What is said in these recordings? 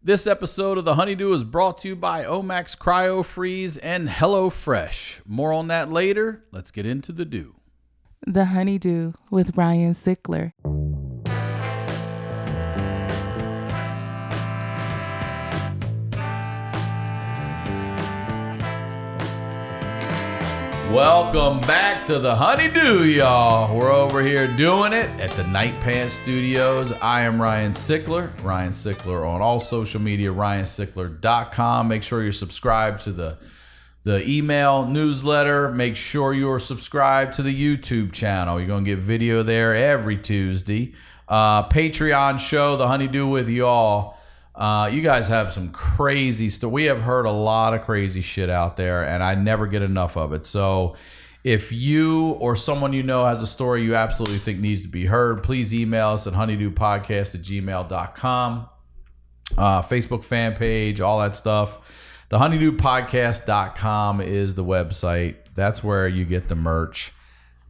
This episode of the HoneyDew is brought to you by Omax Cryo Freeze and HelloFresh. More on that later. Let's get into the dew. The HoneyDew with Ryan Sickler. Welcome back to the HoneyDew, y'all. We're over here doing it at the Night Pants Studios. I am Ryan Sickler. Ryan Sickler on all social media, ryansickler.com. Make sure you're subscribed to the email newsletter. Make sure you're subscribed to the YouTube channel. You're going to get video there every Tuesday. Patreon show, the HoneyDew with y'all. You guys have some crazy stuff. We have heard a lot of crazy shit out there, and I never get enough of it. So if you or someone you know has a story you absolutely think needs to be heard, please email us at honeydewpodcast@gmail.com. Facebook fan page, all that stuff. The honeydewpodcast.com is the website. That's where you get the merch.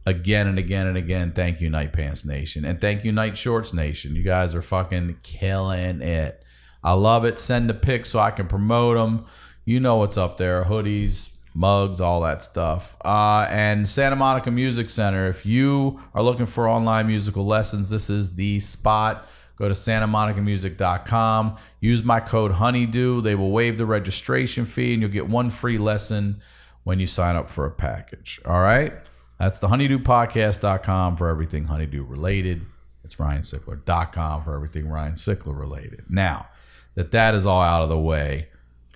Again and again and again, thank you, Night Pants Nation. And thank you, Night Shorts Nation. You guys are fucking killing it. I love it. Send the pics so I can promote them. You know what's up there. Hoodies, mugs, all that stuff. And Santa Monica Music Center. If you are looking for online musical lessons, this is the spot. Go to santamonicamusic.com. Use my code HoneyDew. They will waive the registration fee, and you'll get one free lesson when you sign up for a package. All right? That's the honeydewpodcast.com for everything HoneyDew related. It's ryansickler.com for everything Ryan Sickler related. Now, that is all out of the way,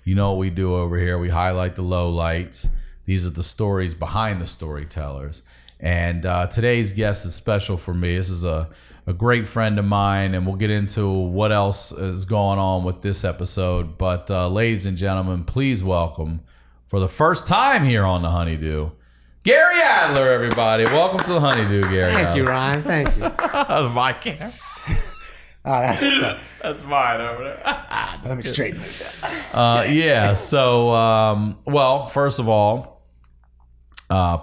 you know what we do over here. We highlight the lowlights. These are the stories behind the storytellers. And today's guest is special for me. This is a great friend of mine, and we'll get into what else is going on with this episode. But ladies and gentlemen, please welcome, for the first time here on the HoneyDew, Gary Adler, everybody. Welcome to the HoneyDew, Gary. Thank you, Ryan. Thank you. My camera. That's mine over there. Let me straighten this out. Yeah. So, well, first of all,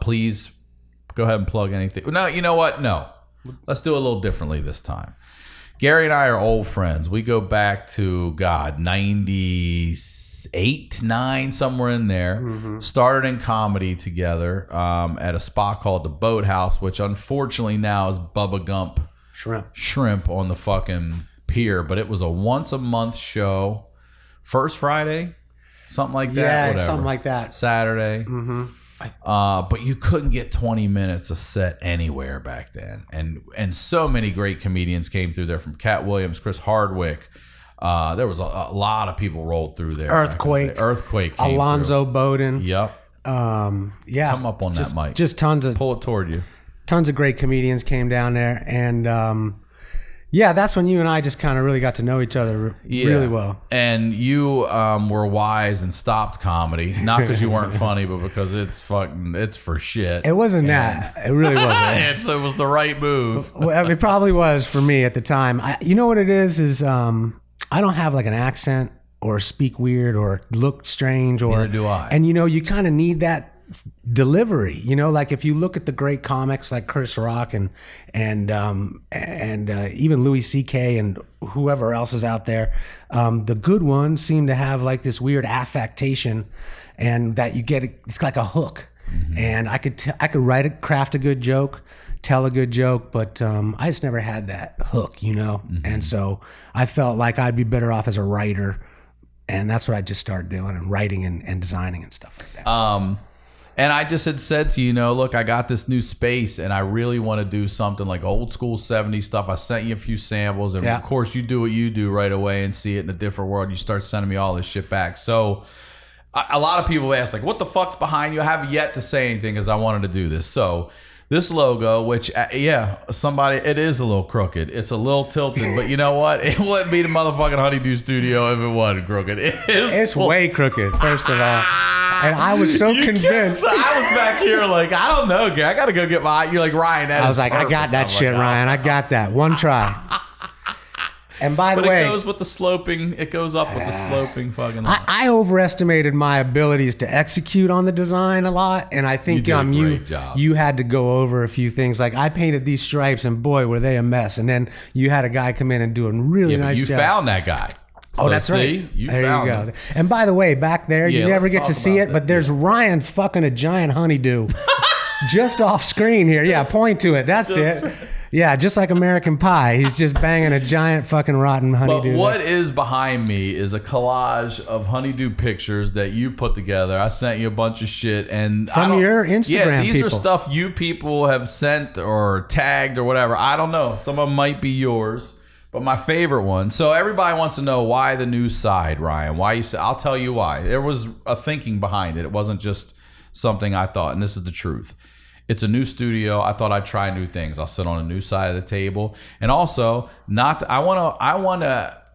please go ahead and plug anything. No, you know what? No. Let's do it a little differently this time. Gary and I are old friends. We go back to, 98, 9, somewhere in there. Mm-hmm. Started in comedy together at a spot called the Boathouse, which unfortunately now is Bubba Gump Shrimp on the fucking pier. But it was a once a month show. First Friday, something like that. Yeah, whatever. something like that. Saturday. Mm-hmm. But you couldn't get 20 minutes a set anywhere back then. And so many great comedians came through there, from Cat Williams, Chris Hardwick. There was a lot of people rolled through there. Earthquake came Alonzo through. Bowden. Yep. Yeah. Come up on that mic. Just tons of... Pull it toward you. Tons of great comedians came down there. And yeah, that's when you and I just kind of really got to know each other really well. And you were wise and stopped comedy. Not because you weren't funny, but because it's for shit. It wasn't that. It really wasn't. It was the right move. Well, it probably was for me at the time. You know what it is I don't have like an accent or speak weird or look strange. Neither do I. And you kind of need that delivery, like if you look at the great comics like Chris Rock and even Louis C.K. and whoever else is out there, the good ones seem to have like this weird affectation, and that you get it's like a hook. Mm-hmm. And I could craft a good joke, tell a good joke, but I just never had that hook, Mm-hmm. And so I felt like I'd be better off as a writer, and that's what I just started doing, and writing and designing and stuff like that. And I just had said to you, look, I got this new space, and I really want to do something like old school 70s stuff. I sent you a few samples, and of course you do what you do right away and see it in a different world. You start sending me all this shit back. So a lot of people ask, like, what the fuck's behind you? I have yet to say anything, because I wanted to do this. So this logo, which, it is a little crooked. It's a little tilted, but you know what? It wouldn't be the motherfucking HoneyDew studio if it wasn't crooked. It's way crooked, first of all. And I was so convinced. I was back here like, I don't know, I got to go get my... You're like, Ryan, I was like, perfect. I got that shit, Ryan. I got that. One try. And by the way... it goes with the sloping... It goes up with the sloping fucking... I overestimated my abilities to execute on the design a lot. And I think you had to go over a few things. Like, I painted these stripes, and boy, were they a mess. And then you had a guy come in and do a really nice job. You found that guy. Oh, that's right. You there found you go. it. And by the way, back there, Yeah, you never let's get talk to see about it, but there's Ryan's fucking a giant honeydew just off screen here. Yeah, point to it. That's it. Yeah, just like American Pie. He's just banging a giant fucking rotten honeydew. But what is behind me is a collage of honeydew pictures that you put together. I sent you a bunch of shit. And From your Instagram Yeah, these people. are stuff you people have sent or tagged or whatever. I don't know. Some of them might be yours. But my favorite one. So everybody wants to know why the new side, Ryan. Why you say? I'll tell you why. There was a thinking behind it. It wasn't just something I thought. And this is the truth. It's a new studio. I thought I'd try new things. I'll sit on a new side of the table. And also, I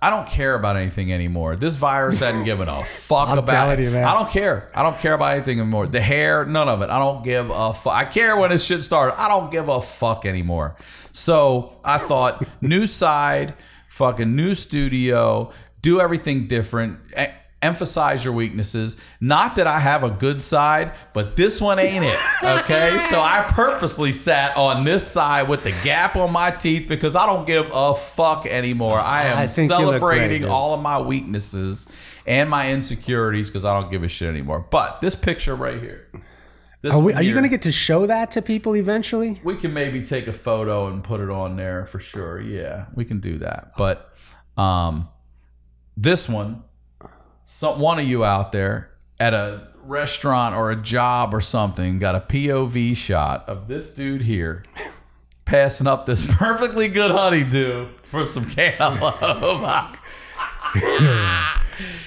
don't care about anything anymore. This virus hadn't given a fuck I'm about telling it. you, man. I don't care. I don't care about anything anymore. The hair, none of it. I don't give a fuck. I care when this shit started. I don't give a fuck anymore. So I thought, new side, fucking new studio, do everything different. Emphasize your weaknesses. Not that I have a good side, but this one ain't it. Okay? So I purposely sat on this side with the gap on my teeth because I don't give a fuck anymore. I am think you look celebrating great, dude. all of my weaknesses and my insecurities because I don't give a shit anymore. But this picture right here. Are you going to get to show that to people eventually? We can maybe take a photo and put it on there for sure. Yeah, we can do that. But this one, one of you out there at a restaurant or a job or something got a POV shot of this dude here passing up this perfectly good honeydew for some cantaloupe.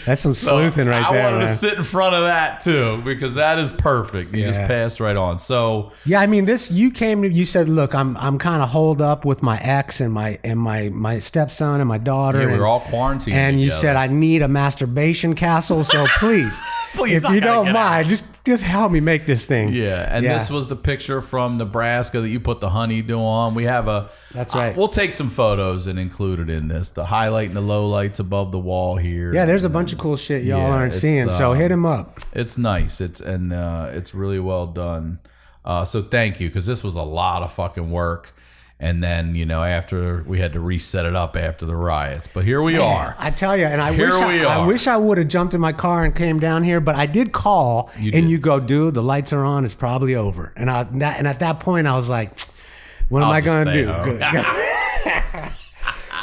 That's some sleuthing right there, I wanted man. to sit in front of that too because that is perfect. You just passed right on. So yeah, I mean, you said, look, I'm kind of holed up with my ex and my stepson and my daughter. yeah, we and, were all quarantined. and you together. said I need a masturbation castle, so please, Please, if I you gotta don't get mind, just help me make this thing. Yeah, and this was the picture from Nebraska that you put the honeydew on. We have a. That's right. We'll take some photos and include it in this. The highlight and the low lights above the wall here. Yeah, there's a bunch of cool shit y'all aren't it's, seeing, so hit him up. It's nice. It's really well done. So thank you, because this was a lot of fucking work. And then, after we had to reset it up after the riots. But here we are. I tell you, and I are. wish I would have jumped in my car and came down here, but I did call, you go, dude, the lights are on, it's probably over. And at that point, I was like, what am I going to do? Good.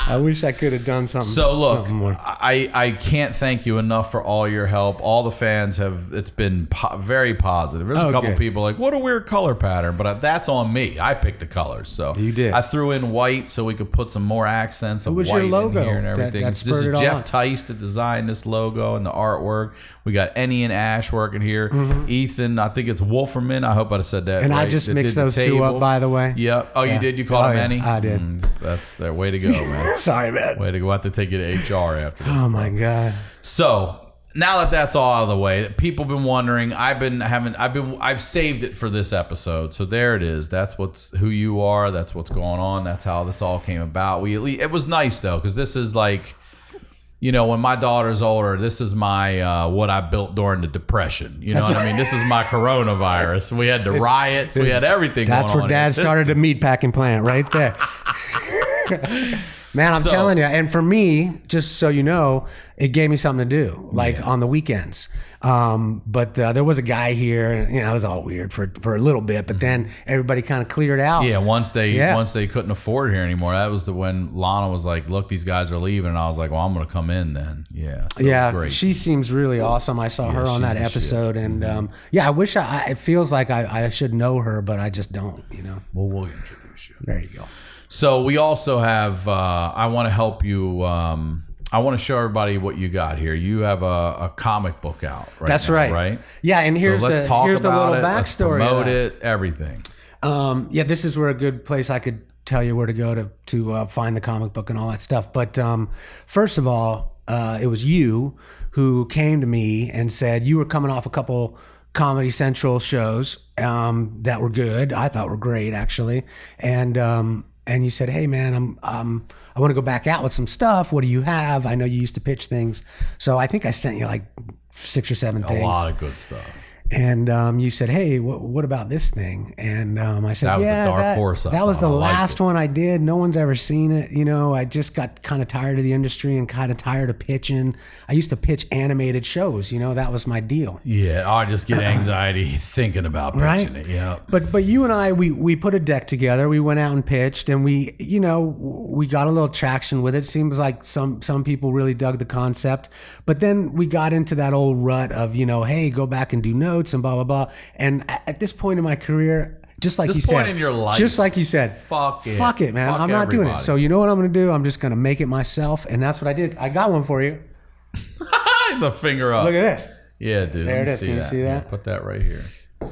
I wish I could have done something. So look, something more. I can't thank you enough for all your help. All the fans it's been very positive. There's a couple people like, what a weird color pattern, but that's on me. I picked the colors, so You did. I threw in white so we could put some more accents of was white your logo in here and everything. that This spurred is it all Jeff on? Tice that designed this logo and the artwork. We got Ennie and Ash working here. Ethan, I think it's Wolferman. I hope I said that And right. I just that mixed did the those two table. up, by the way. Yeah. Oh, you did? You called him Ennie? I did. That's their way to go, man. Sorry, man. Way to go. I have to take you to HR after this. Oh, my God. So now that that's all out of the way, people been wondering. I've saved it for this episode. So there it is. That's who you are. That's what's going on. That's how this all came about. It was nice though, because this is like, when my daughter's older, this is my what I built during the Depression. You know what I mean? This is my coronavirus. We had the riots. We had everything. That's going where on Dad started a meat packing plant right there. Man, I'm telling you, and for me, just so you know, it gave me something to do, on the weekends. But there was a guy here, and it was all weird for a little bit, but then everybody kind of cleared out. Yeah, once they couldn't afford it here anymore, that was when Lana was like, "Look, these guys are leaving," and I was like, "Well, I'm going to come in then." Yeah, so it was great. She seems really awesome. I saw her on that episode, and I wish it feels like I should know her, but I just don't. Well, we'll introduce you. There you go. So we also have. I want to help you. I want to show everybody what you got here. You have a comic book out right That's now, right. right? Yeah, and here's so let's the talk here's the about little it. Let's backstory. promote it. Everything. This is where a good place I could tell you where to go to find the comic book and all that stuff. But first of all, it was you who came to me and said you were coming off a couple Comedy Central shows that were good. I thought were great actually, and you said, "Hey man, I want to go back out with some stuff. What do you have? I know you used to pitch things, so I think I sent you like 6 or 7 things. A lot of good stuff. And you said, hey, what about this thing? And I said, That was the yeah, dark horse I that was thought. the I liked last it. one I did. No one's ever seen it. You know, I just got kind of tired of the industry and kind of tired of pitching. I used to pitch animated shows. You know, that was my deal. Yeah, I just get anxiety thinking about pitching Right. it. Yeah. But you and I, we put a deck together. We went out and pitched, and we got a little traction with it. Seems like some people really dug the concept. But then we got into that old rut of, hey, go back and do notes and blah, blah, blah. And at this point in my career, just like you said, point in your life, just like you said, fuck it, man. Fuck I'm not doing everybody. it. So you know what I'm going to do? I'm just going to make it myself. And that's what I did. I got one for you. The finger up. Look at this. Yeah, dude. There let it me is. Can you see Yeah, that? put that right here.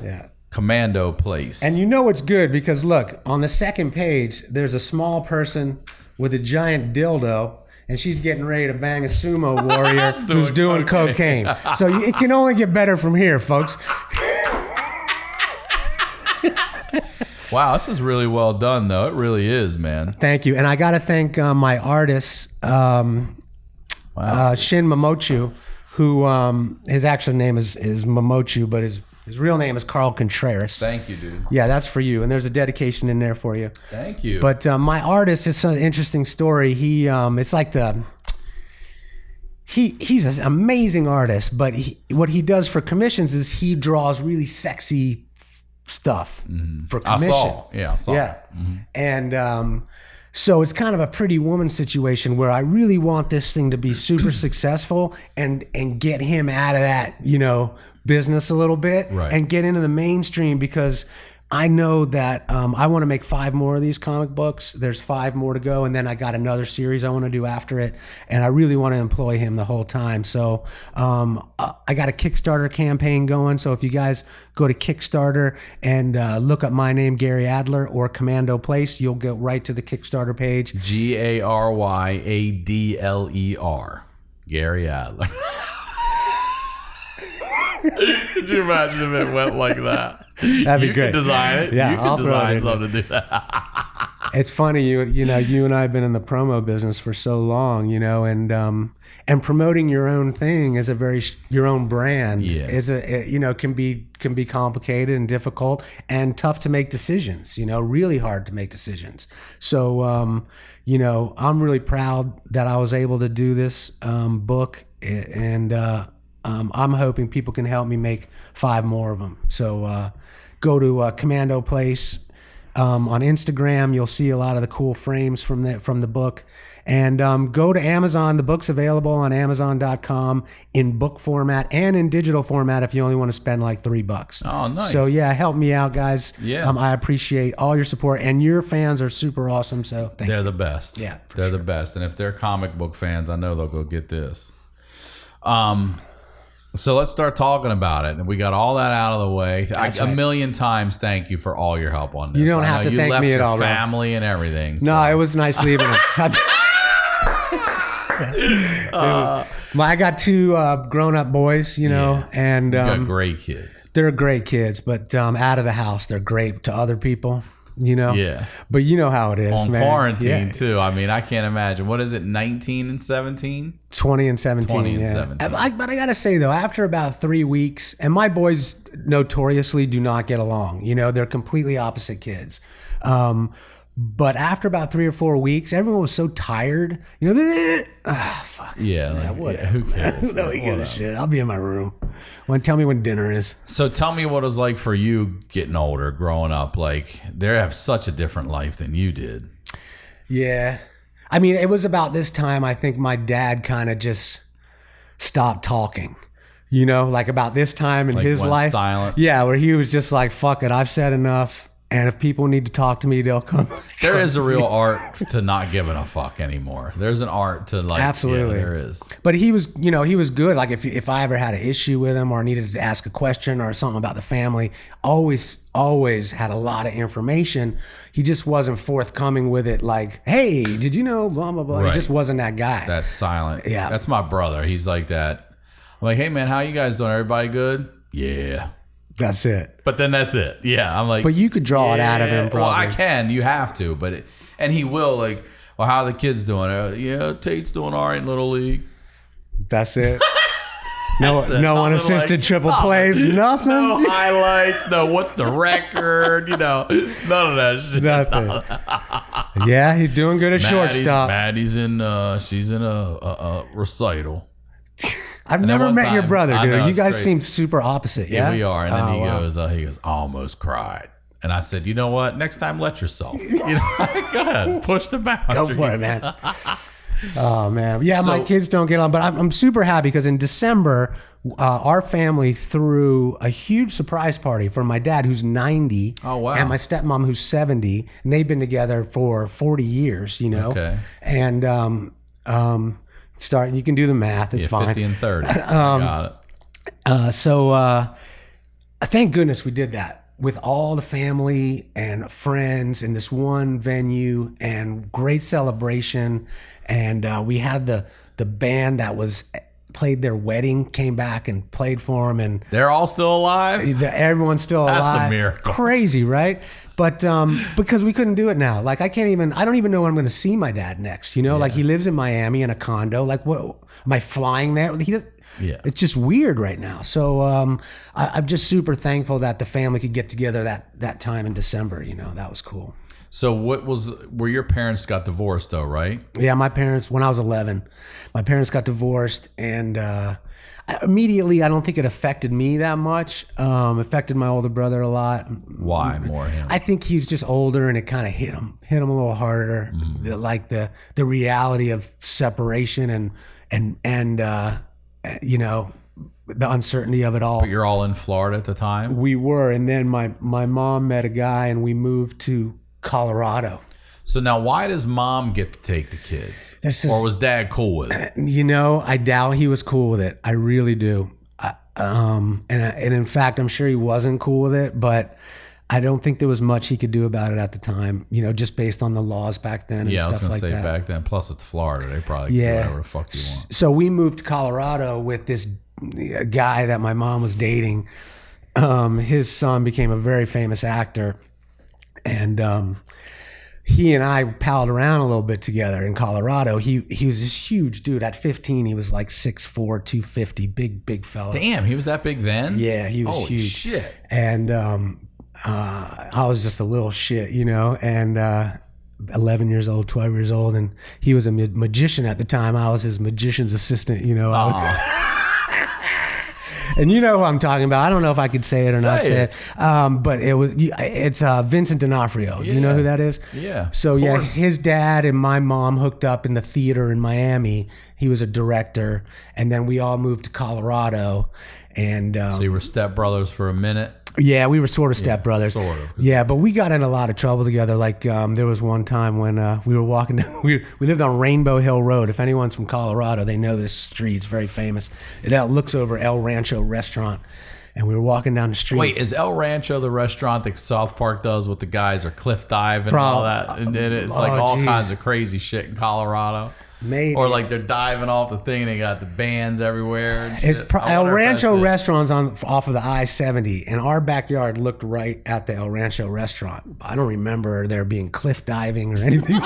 Yeah. Commando Place. And you know it's good because look, on the second page, there's a small person with a giant dildo, and she's getting ready to bang a sumo warrior who's doing cocaine. So it can only get better from here, folks. Wow, this is really well done, though. It really is, man. Thank you. And I got to thank my artist, Shin Momochu, who his actual name is Momochu, but his real name is Carl Contreras. Thank you, dude. Yeah, that's for you. And there's a dedication in there for you. Thank you. But my artist is an interesting story. It's like he's an amazing artist, but what he does for commissions is he draws really sexy stuff for commission. I saw. Yeah. And so it's kind of a Pretty Woman situation where I really want this thing to be super successful and get him out of that, business a little bit, Right. and get into the mainstream, because I know that I want to make 5 more of these comic books. There's 5 more to go, and then I got another series I want to do after it, and I really want to employ him the whole time. So I got a Kickstarter campaign going. So if you guys go to Kickstarter and look up my name, Gary Adler, or Commando Place, you'll go right to the Kickstarter page. GaryAdler. Gary Adler. Could you imagine if it went like that? That'd be you great. Could design it. Yeah, you I'll could throw it design in something to do that. It's funny, you and I have been in the promo business for so long, and promoting your own thing is your own brand is can be complicated and difficult and tough to make decisions, really hard to make decisions. So, I'm really proud that I was able to do this book, and I'm hoping people can help me make 5 more of them. So go to Commando Place on Instagram. You'll see a lot of the cool frames from the book. And go to Amazon. The book's available on Amazon.com in book format and in digital format if you only want to spend like $3. Oh, nice. So yeah, help me out, guys. Yeah. I appreciate all your support, and your fans are super awesome. So thank They're you. the best. Yeah, They're the best. And if they're comic book fans, I know they'll go get this. So let's start talking about it. And we got all that out of the way. That's A right. million times thank you for all your help on this. You don't I have know to thank left me at your all, Rob. family and everything. No, it was nice leaving them. I got 2 grown-up boys, and you got great kids. they're great kids, but out of the house, they're great to other people, Yeah. But you know how it is, On man. quarantine, Yeah. too. I mean, I can't imagine. What is it, 19 and 17? 20 and 17. 20 and yeah. 17. But I got to say, though, after about 3 weeks, and my boys notoriously do not get along. They're completely opposite kids. But after about 3 or 4 weeks, everyone was so tired. Fuck. Yeah. whatever. Who cares? Who knows? Give a shit. I'll be in my room. Tell me when dinner is. So tell me what it was like for you getting older, growing up. Like, they have such a different life than you did. Yeah. I mean, it was about this time, I think my dad kind of just stopped talking. Like about this time in his went life. silent. Yeah, where he was just like, fuck it, I've said enough. And if people need to talk to me, they'll come. There is a real art to not giving a fuck anymore. There's an art to like. Absolutely. Yeah, there is. But he was good. Like if I ever had an issue with him or needed to ask a question or something about the family, always had a lot of information. He just wasn't forthcoming with it. Like, hey, did you know? Blah blah blah. Right. He just wasn't that guy. That's silent. Yeah. That's my brother. He's like that. I'm like, hey man, how you guys doing? Everybody good? Yeah. That's it. But then that's it. Yeah. I'm like, But you could draw it out of him, probably. Well, I can. You have to. And he will. Like, well, how are the kids doing? Yeah, Tate's doing all right in Little League. That's it. No unassisted triple plays, nothing. No highlights, no what's the record, none of that shit. Nothing. Yeah, he's doing good at shortstop. Maddie's she's in a recital. I've never met your brother, dude. You guys crazy. seem super opposite. Yeah, we are. And then he goes, almost cried. And I said, you know what? Next time, let yourself. Go ahead, push the boundaries. Go for it, man. Oh man, yeah. My kids don't get on, but I'm super happy because in December, our family threw a huge surprise party for my dad, who's 90. Oh wow! And my stepmom, who's 70, and they've been together for 40 years. Okay. And you can do the math. It's fine. 50 and 30. Got it. So thank goodness we did that with all the family and friends in this one venue, and great celebration. And we had the band that played their wedding came back and played for them, and they're all still alive. Everyone's still alive. That's a miracle. Crazy, right? But because we couldn't do it now. Like I don't even know when I'm going to see my dad next. Like he lives in Miami in a condo. Like what? Am I flying there? Yeah. It's just weird right now. So I'm just super thankful that the family could get together that time in December. That was cool. So where your parents got divorced though, right? Yeah, my parents, when I was 11, my parents got divorced, and immediately I don't think it affected me that much. Affected my older brother a lot. Why more him? I think he was just older, and it kind of hit him a little harder. Like the reality of separation and the uncertainty of it all. But you're all in Florida at the time? We were, and then my mom met a guy, and we moved to Colorado. So now why does mom get to take the kids? Or was dad cool with it? I doubt he was cool with it. I really do. And in fact, I'm sure he wasn't cool with it, but I don't think there was much he could do about it at the time, just based on the laws back then and stuff like that. Yeah, I was going to say back then. Plus, it's Florida. They probably do whatever the fuck you want. So we moved to Colorado with this guy that my mom was dating. His son became a very famous actor. And he and I palled around a little bit together in Colorado. He was this huge dude. At 15, he was like 6'4", 250, big fella. Damn, he was that big then? Yeah, he was Holy huge. Shit. And I was just a little shit, and 11 years old, 12 years old, and he was a magician at the time. I was his magician's assistant, And you know who I'm talking about. I don't know if I could say it or not say it. But it's Vincent D'Onofrio. Yeah. You know who that is? Yeah. So his dad and my mom hooked up in the theater in Miami. He was a director, and then we all moved to Colorado. And so you were stepbrothers for a minute? Yeah, we were sort of stepbrothers. Sort of. Yeah, but we got in a lot of trouble together. Like there was one time when we were walking down, we lived on Rainbow Hill Road. If anyone's from Colorado, they know this street. It's very famous. It looks over El Rancho restaurant. And we were walking down the street. Wait, is El Rancho the restaurant that South Park does with the guys or cliff dive and all that? And it's like all kinds of crazy shit in Colorado. Maybe. Or like they're diving off the thing and they got the bands everywhere. And it's shit. El Rancho restaurant's off of the I-70, and our backyard looked right at the El Rancho restaurant. I don't remember there being cliff diving or anything.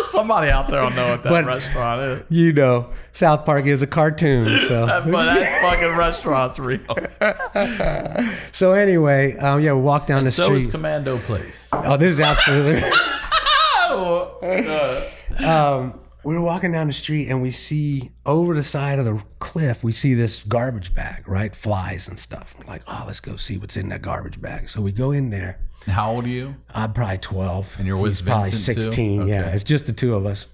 Somebody out there will know what that restaurant is. South Park is a cartoon, so but that fucking restaurant's real. So anyway, we walked down the street. So is Commando Place. Oh, this is absolutely. We were walking down the street, and we see over the side of the cliff, we see this garbage bag, right? Flies and stuff. We're like, let's go see what's in that garbage bag. So we go in there. How old are you? I'm probably 12. And you're with He's probably Vincent 16. too? Okay. Yeah, it's just the two of us.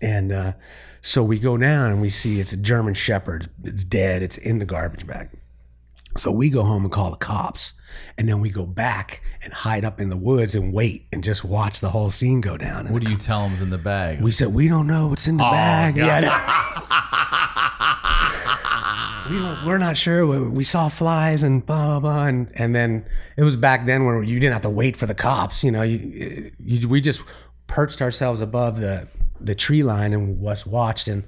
And so we go down, and we see it's a German Shepherd. It's dead. It's in the garbage bag. So we go home and call the cops, and then we go back and hide up in the woods and wait and just watch the whole scene go down. What do you tell them's in the bag? We said, we don't know what's in the bag. God. Yeah. We're not sure. We saw flies and blah, blah, blah. And then it was back then where you didn't have to wait for the cops. We just perched ourselves above the tree line and watched them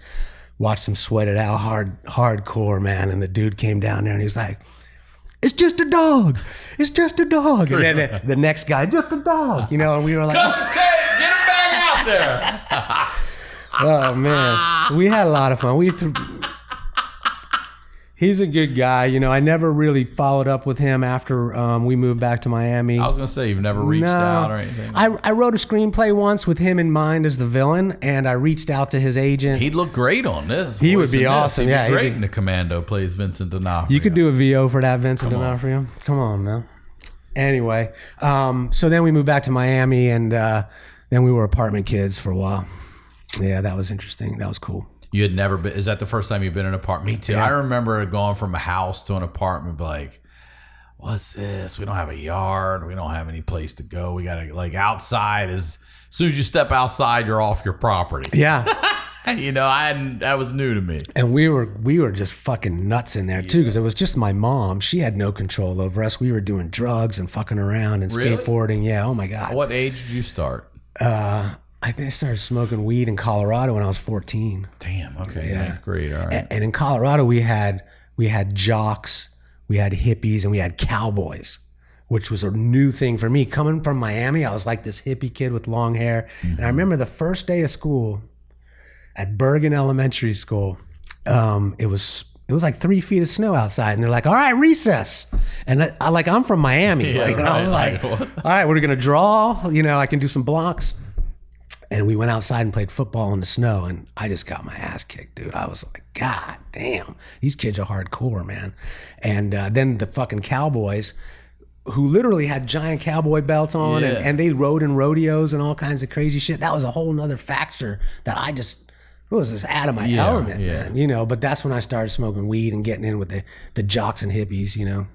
sweat it out hardcore, man. And the dude came down there and he was like, it's just a dog. It's just a dog. And then the next guy, just a dog, and we were like, cut the tape, get him back out there. Oh man, we had a lot of fun. He's a good guy. You know, I never really followed up with him after we moved back to Miami. I was gonna say you've never reached out or anything. I wrote a screenplay once with him in mind as the villain, and I reached out to his agent. He'd look great on this. He would be awesome. He'd be great in the Commando Place. Vincent D'Onofrio. You could do a VO for that, Vincent D'Onofrio. Come on, man. Anyway, so then we moved back to Miami, and then we were apartment kids for a while. Yeah, that was interesting. That was cool. You had never been. Is that the first time you've been in an apartment? Me too. Yeah. I remember going from a house to an apartment, like, what's this? We don't have a yard. We don't have any place to go. We gotta like outside. As soon as you step outside, you're off your property. Yeah. You know, that was new to me. And we were just fucking nuts in there too, because it was just my mom. She had no control over us. We were doing drugs and fucking around and skateboarding. Yeah. Oh my god. What age did you start? I think I started smoking weed in Colorado when I was 14. Damn. Okay. Yeah. Ninth grade. All right. And in Colorado, we had jocks, we had hippies, and we had cowboys, which was a new thing for me. Coming from Miami, I was like this hippie kid with long hair. Mm-hmm. And I remember the first day of school at Bergen Elementary School, it was like 3 feet of snow outside, and they're like, "All right, recess." And I'm from Miami, and I was like, "All right, we're gonna draw. You know, I can do some blocks." And we went outside and played football in the snow, and I just got my ass kicked, dude. I was like, God damn, these kids are hardcore, man. And then the fucking cowboys, who literally had giant cowboy belts on, and they rode in rodeos and all kinds of crazy shit. That was a whole nother factor that I just was just out of my element, man. You know, but that's when I started smoking weed and getting in with the jocks and hippies, you know.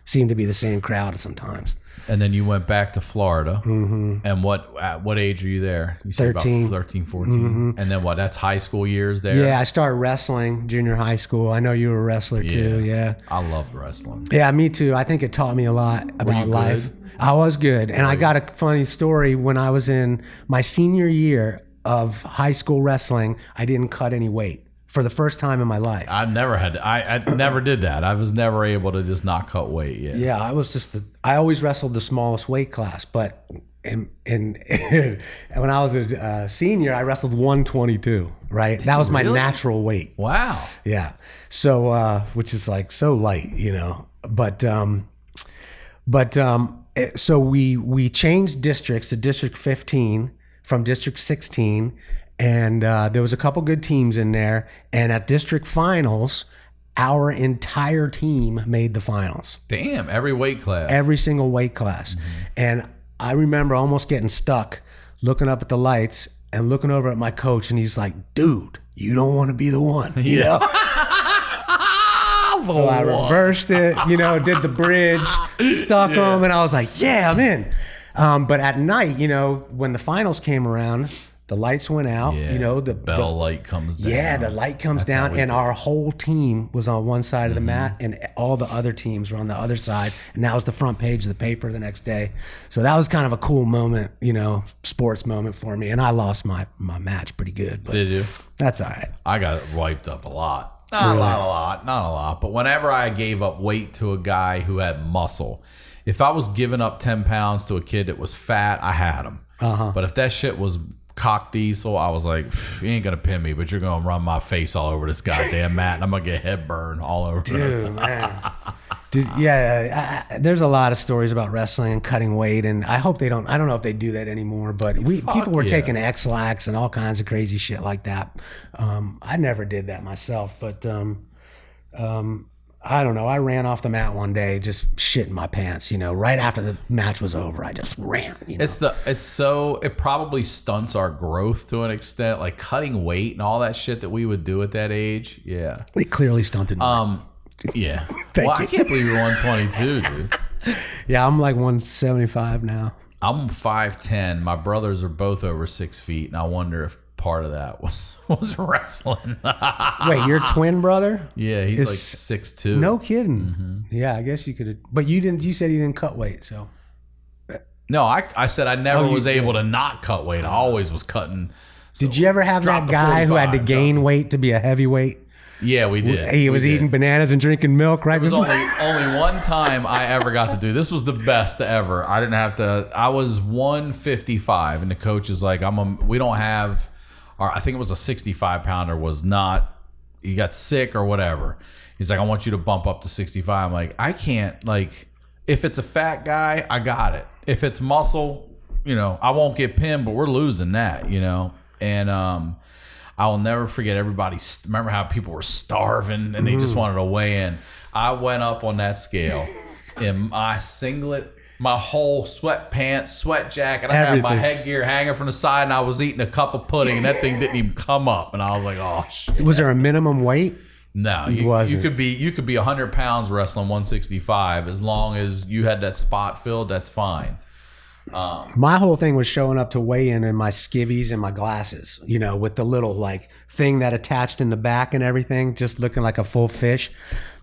Seemed to be the same crowd sometimes. And then you went back to Florida. Mm-hmm. And at what age are you there? You said 13. About 13, 14. Mm-hmm. And then what? That's high school years there? Yeah, I started wrestling junior high school. I know you were a wrestler too. Yeah. I loved wrestling. Yeah, me too. I think it taught me a lot about life. Good? I was good. And I got a funny story. When I was in my senior year of high school wrestling, I didn't cut any weight. For the first time in my life. I never did that. I was never able to just not cut weight. Yeah, I was just I always wrestled the smallest weight class, but when I was a senior, I wrestled 122, right? That was my natural weight. Wow. Yeah. So, which is like so light, you know, so we changed districts to District 15 from District 16. And there was a couple good teams in there. And at district finals, our entire team made the finals. Damn, every weight class. Every single weight class. Mm-hmm. And I remember almost getting stuck, looking up at the lights and looking over at my coach. And he's like, dude, you don't want to be the one, you know? So I reversed it, you know, did the bridge, stuck them. And I was like, yeah, I'm in. But at night, you know, when the finals came around, the lights went out, you know, the light comes down. Yeah, the light comes down, and our whole team was on one side of the mat, and all the other teams were on the other side. And that was the front page of the paper the next day. So that was kind of a cool moment, you know, sports moment for me. And I lost my match pretty good. But did you? That's all right. I got wiped up a lot. Not a lot. But whenever I gave up weight to a guy who had muscle, if I was giving up 10 pounds to a kid that was fat, I had him. But if that shit was cock diesel, I was like, you ain't gonna pin me, but you're gonna run my face all over this goddamn mat, and I'm gonna get head burn all over. Dude, man. There's a lot of stories about wrestling and cutting weight, and I hope they don't. I don't know if they do that anymore, but people were taking X-Lax and all kinds of crazy shit like that. I never did that myself, but I don't know. I ran off the mat one day, just shitting my pants. You know, right after the match was over, I just ran. You know? It probably stunts our growth to an extent, like cutting weight and all that shit that we would do at that age. Yeah, it clearly stunted me. Yeah. Well, I can't believe you're 122, dude. Yeah, I'm like 175 now. I'm 5'10". My brothers are both over 6 feet, and I wonder if part of that was wrestling. Wait, your twin brother? Yeah, he's like 6'2". No kidding. Mm-hmm. Yeah, I guess you could have, but you didn't. You said you didn't cut weight, so. No, I said I never was able to not cut weight. I always was cutting. So did you ever have that guy who had to gain weight to be a heavyweight? Yeah, we did. He was eating bananas and drinking milk, right? It was only one time I ever got to do this. Was the best ever. I didn't have to. I was 155, and the coach is like, we don't have. Or I think it was a 65 pounder was not he got sick or whatever. He's like, I want you to bump up to 65. I'm like, I can't. Like, if it's a fat guy, I got it. If it's muscle, you know, I won't get pinned, but we're losing that, you know. And I will never forget everybody. Remember how people were starving and they just wanted to weigh in. I went up on that scale in my singlet, my whole sweatpants, sweat jacket. I had my headgear hanging from the side, and I was eating a cup of pudding, and that thing didn't even come up. And I was like, "Oh shit!" Was there a minimum weight? No, you could be 100 pounds wrestling 165 as long as you had that spot filled. That's fine. My whole thing was showing up to weigh in my skivvies and my glasses, you know, with the little like thing that attached in the back and everything, just looking like a full fish.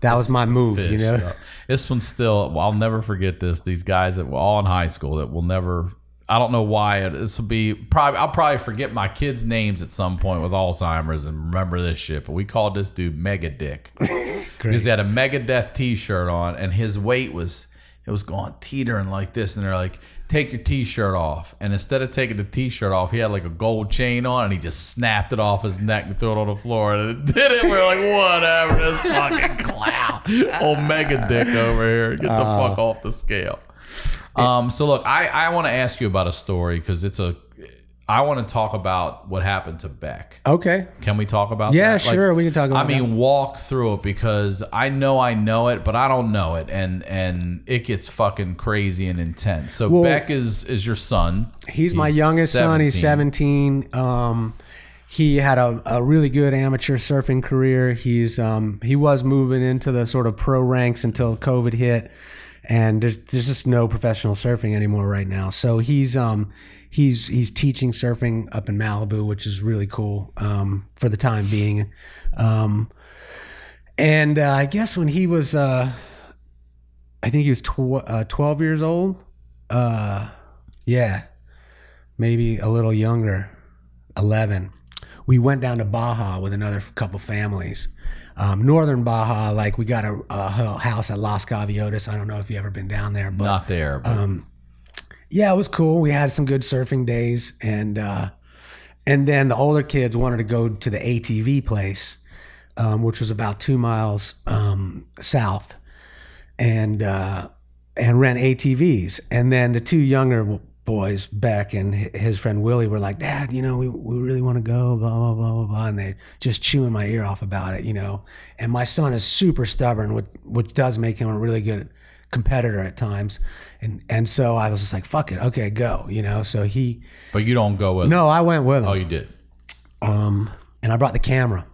That was my move, fish, you know. Yeah. This one's still, I'll never forget this. These guys that were all in high school that will never, I don't know why this will be probably, I'll probably forget my kids' names at some point with Alzheimer's and remember this shit. But we called this dude Mega Dick because he had a Megadeth t-shirt on and his weight was, it was going teetering like this. And they're like, take your t-shirt off. And instead of taking the t-shirt off, he had like a gold chain on and he just snapped it off his neck and threw it on the floor. And it did it. We're like, whatever, this fucking clown. Old Mega Dick over here. Get the fuck off the scale. So look, I want to ask you about a story because I want to talk about what happened to Beck. Okay. Can we talk about that? Yeah, sure. We can talk about that. Walk through it because I know it, but I don't know it. And it gets fucking crazy and intense. So Beck is your son. He's my youngest 17. Son. He's 17. He had a really good amateur surfing career. He was moving into the sort of pro ranks until COVID hit. And there's just no professional surfing anymore right now. So he's teaching surfing up in Malibu, which is really cool for the time being. And I guess when he was, I think he was 12 years old. Yeah, maybe a little younger, 11. We went down to Baja with another couple families. Northern Baja, like we got a house at Las Gaviotas. I don't know if you've ever been down there. But, not there. But. Yeah, it was cool. We had some good surfing days. And then the older kids wanted to go to the ATV place, which was about 2 miles south, and rent ATVs. And then the two younger boys, Beck and his friend Willie, were like, Dad, you know, we really want to go, blah, blah, blah, blah, blah. And they're just chewing my ear off about it, you know. And my son is super stubborn, which does make him a really good competitor at times. And so I was just like, fuck it, okay, go, you know. So But you don't go with him? No, I went with him. Oh, you did? And I brought the camera.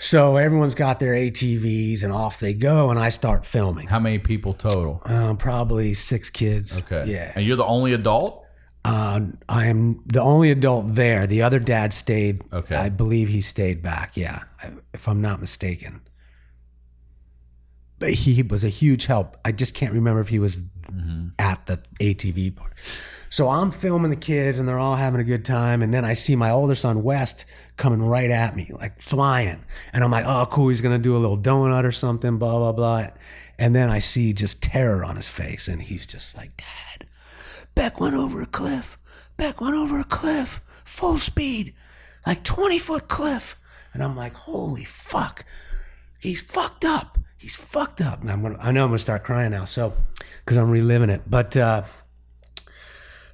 So everyone's got their ATVs and off they go, and I start filming. How many people total? Probably 6 kids. Okay. Yeah. And you're the only adult? I am the only adult there. The other dad stayed. Okay. I believe he stayed back, yeah, if I'm not mistaken. But he was a huge help. I just can't remember if he was at the ATV part. So I'm filming the kids and they're all having a good time. And then I see my older son, West, coming right at me, like flying. And I'm like, oh, cool. He's going to do a little donut or something, blah, blah, blah. And then I see just terror on his face. And he's just like, Dad, Beck went over a cliff. Beck went over a cliff, full speed, like 20-foot cliff. And I'm like, holy fuck. He's fucked up. He's fucked up. And I know I'm going to start crying now. So, because I'm reliving it. But,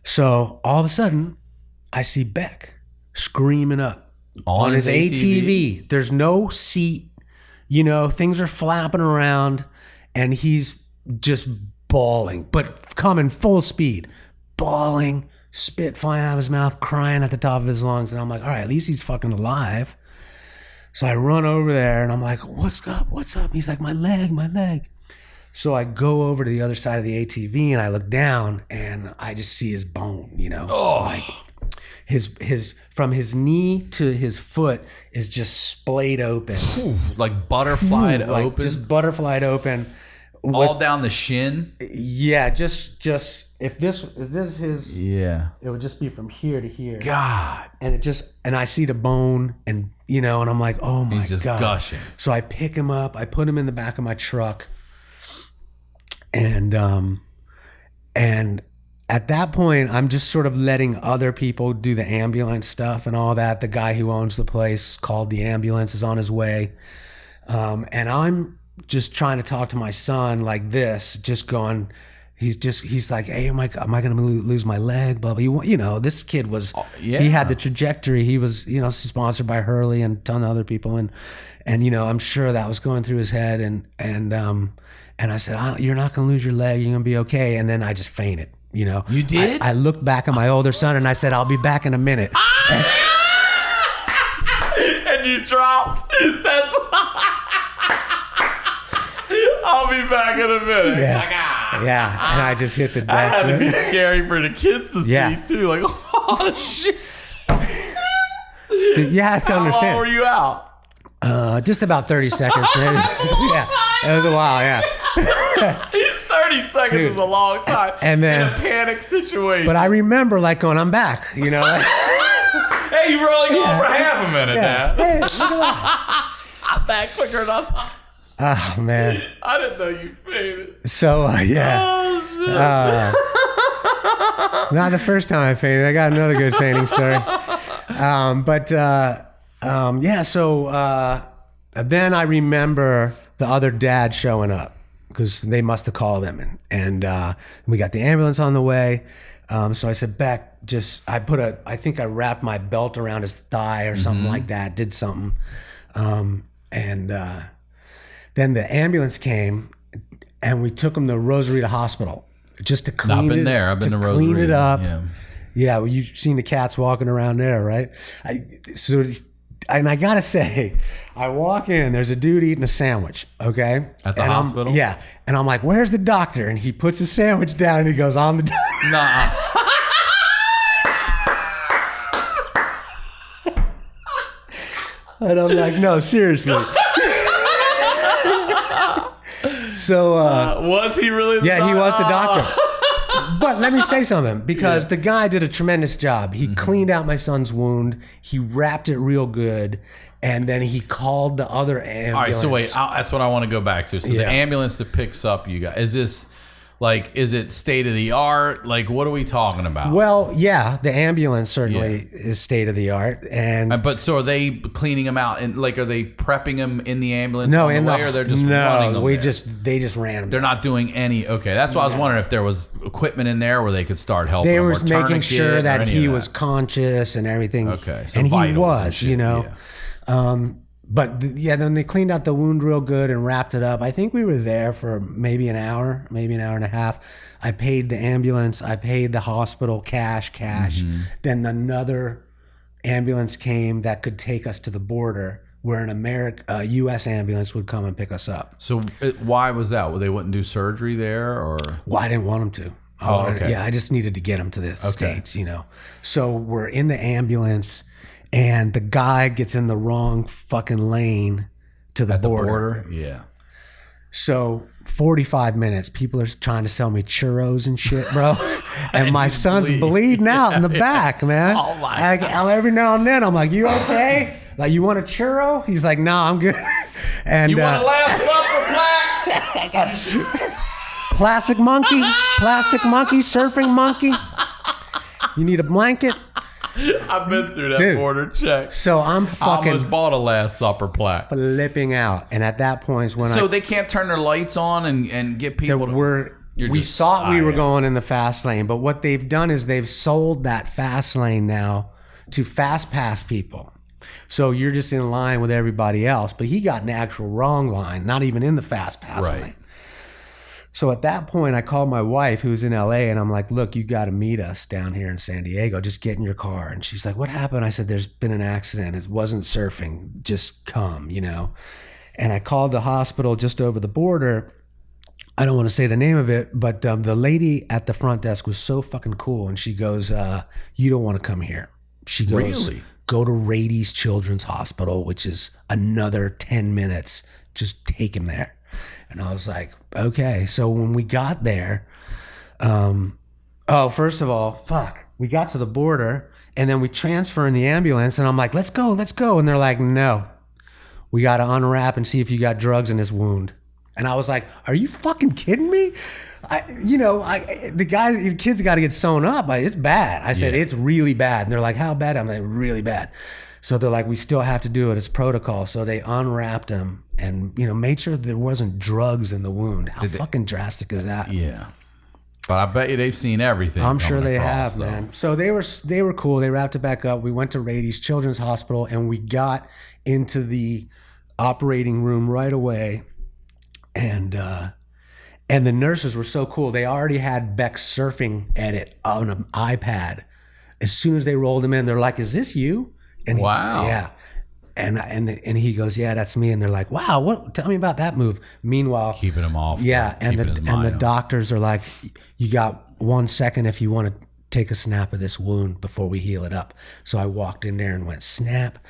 so all of a sudden, I see Beck screaming up on his ATV. There's no seat, you know, things are flapping around, and he's just bawling, but coming full speed, bawling, spit flying out of his mouth, crying at the top of his lungs. And I'm like, all right, at least he's fucking alive. So I run over there, and I'm like, what's up? What's up? He's like, my leg. So I go over to the other side of the ATV and I look down and I just see his bone, you know. Oh. Like his from his knee to his foot is just splayed open. Ooh, like butterflied open? Like just butterflied open. All down the shin? Yeah, just if this is his, yeah, it would just be from here to here. God. And I see the bone, and you know, and I'm like, oh my God. He's just gushing. So I pick him up, I put him in the back of my truck. And at that point, I'm just sort of letting other people do the ambulance stuff and all that. The guy who owns the place called the ambulance, is on his way. And I'm just trying to talk to my son like this, just going, he's like, hey, am I going to lose my leg? Blah, blah. You know, this kid was, he had the trajectory. He was, you know, sponsored by Hurley and a ton of other people. And, you know, I'm sure that was going through his head. And I said, you're not going to lose your leg. You're going to be okay. And then I just fainted, you know. You did? I looked back at my older son and I said, I'll be back in a minute. And you dropped. That's. I'll be back in a minute. Yeah. And I just hit the deck. That had to be scary for the kids to see too. Like, oh shit. Dude, you have to understand. How long were you out? Just about 30 seconds. Maybe. Yeah, it was a while. Yeah. 30 seconds is a long time. And then in a panic situation. But I remember like going, I'm back. You know. Like, hey, you were only gone for half a minute, Dad. Hey, look at that. I'm back quicker enough. Oh man. I didn't know you fainted. So yeah. Oh shit. Not the first time I fainted. I got another good fainting story. So then I remember the other dad showing up because they must have called him, and we got the ambulance on the way. So I said, Beck, I think I wrapped my belt around his thigh or something like that, did something. Then the ambulance came and we took him to Rosarita Hospital just to clean I've been it, there. I've been to clean it Rosarita. up. Yeah, well, you've seen the cats walking around there, right? And I gotta say, I walk in, there's a dude eating a sandwich, okay? At the hospital? Yeah. And I'm like, where's the doctor? And he puts his sandwich down and he goes, I'm the doctor. Nah. And I'm like, no, seriously. So was he really the yeah, he was the doctor? doctor. But let me say something, because the guy did a tremendous job. He cleaned out my son's wound. He wrapped it real good. And then he called the other ambulance. All right, so wait, that's what I want to go back to. So the ambulance that picks up you guys, is it state of the art? Like, what are we talking about? Well, yeah, the ambulance certainly is state of the art. But so are they cleaning them out? And like, are they prepping them in the ambulance? No, on the way, or they're just running them there? They just ran them. They're not doing any. Okay, that's why I was wondering if there was equipment in there where they could start helping. They him, were making sure that he was conscious and everything. Okay, so and he vitals was, and shit, you know. Yeah. Then they cleaned out the wound real good and wrapped it up. I think we were there for maybe an hour and a half. I paid the ambulance. I paid the hospital cash. Then another ambulance came that could take us to the border, where a U.S. ambulance would come and pick us up. So why was that? Well, they wouldn't do surgery there, or? Well, I didn't want them to. I just needed to get them to the States, you know. So we're in the ambulance. And the guy gets in the wrong fucking lane to the border. Yeah. So 45 minutes, people are trying to sell me churros and shit, bro. And my son's bleeding out in the back, man. Oh my God. Every now and then, I'm like, you okay? Like, you want a churro? He's like, no, I'm good. And You want a Last Supper, Black? plastic monkey, surfing monkey. You need a blanket? I've been through that border check. So I'm I fucking almost bought a Last Supper plaque. flipping out. And at that point is when So they can't turn their lights on and get people we thought we were going in the fast lane, but what they've done is they've sold that fast lane now to fast pass people. So you're just in line with everybody else, but he got an actual wrong line, not even in the fast pass lane. So at that point, I called my wife, who's in LA, and I'm like, look, you got to meet us down here in San Diego. Just get in your car. And she's like, what happened? I said, there's been an accident. It wasn't surfing. Just come, you know. And I called the hospital just over the border. I don't want to say the name of it, but the lady at the front desk was so fucking cool. And she goes, you don't want to come here. She goes, Really? Go to Rady's Children's Hospital, which is another 10 minutes. Just take him there. And I was like, okay. So when we got there, first of all, we got to the border and then we transfer in the ambulance and I'm like, let's go. And they're like, no, we got to unwrap and see if you got drugs in this wound. And I was like, are you fucking kidding me? The kids got to get sewn up. It's bad. I said, it's really bad. And they're like, how bad? I'm like, really bad. So they're like, we still have to do it. It's protocol. So they unwrapped him and, made sure there wasn't drugs in the wound. How fucking drastic is that? Yeah. But I bet you they've seen everything. I'm sure they have, man. So they were cool. They wrapped it back up. We went to Rady's Children's Hospital and we got into the operating room right away. And the nurses were so cool. They already had Beck surfing edit on an iPad. As soon as they rolled him in, they're like, "Is this you?" And wow. Yeah. And he goes, "Yeah, that's me." And they're like, "Wow, what? Tell me about that move." Meanwhile, keeping him off. Yeah, and the doctors are like, "You got 1 second if you want to take a snap of this wound before we heal it up." So I walked in there and went snap,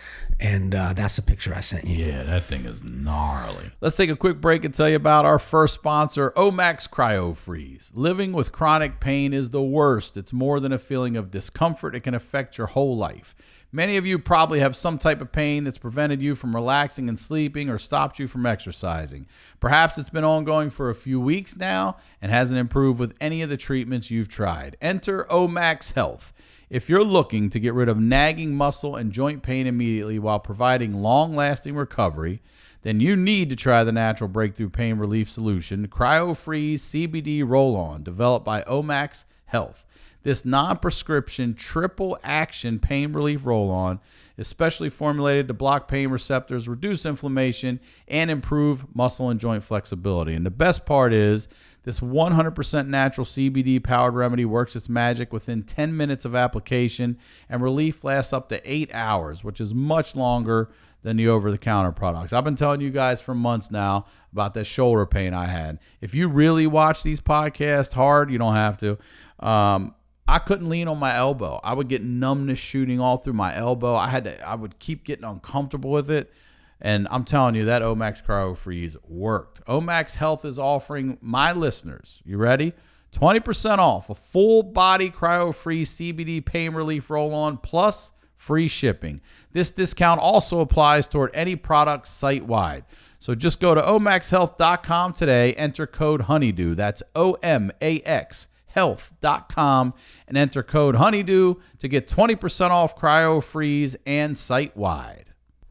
and that's the picture I sent you. Yeah, that thing is gnarly. Let's take a quick break and tell you about our first sponsor, Omax Cryo Freeze. Living with chronic pain is the worst. It's more than a feeling of discomfort. It can affect your whole life. Many of you probably have some type of pain that's prevented you from relaxing and sleeping or stopped you from exercising. Perhaps it's been ongoing for a few weeks now and hasn't improved with any of the treatments you've tried. Enter Omax Health. If you're looking to get rid of nagging muscle and joint pain immediately while providing long-lasting recovery, then you need to try the natural breakthrough pain relief solution, CryoFreeze CBD Roll-On, developed by Omax Health. This non-prescription triple-action pain relief roll-on is specially formulated to block pain receptors, reduce inflammation, and improve muscle and joint flexibility. And the best part is this 100% natural CBD-powered remedy works its magic within 10 minutes of application, and relief lasts up to 8 hours, which is much longer than the over-the-counter products. I've been telling you guys for months now about that shoulder pain I had. If you really watch these podcasts hard, you don't have to. I couldn't lean on my elbow. I would get numbness shooting all through my elbow. I would keep getting uncomfortable with it. And I'm telling you, that Omax Cryo Freeze worked. Omax Health is offering my listeners, you ready? 20% off a full body Cryo Freeze CBD pain relief roll-on plus free shipping. This discount also applies toward any product site-wide. So just go to omaxhealth.com today, enter code HoneyDew. That's OMAX. health.com and enter code HoneyDew to get 20% off Cryo Freeze and site-wide.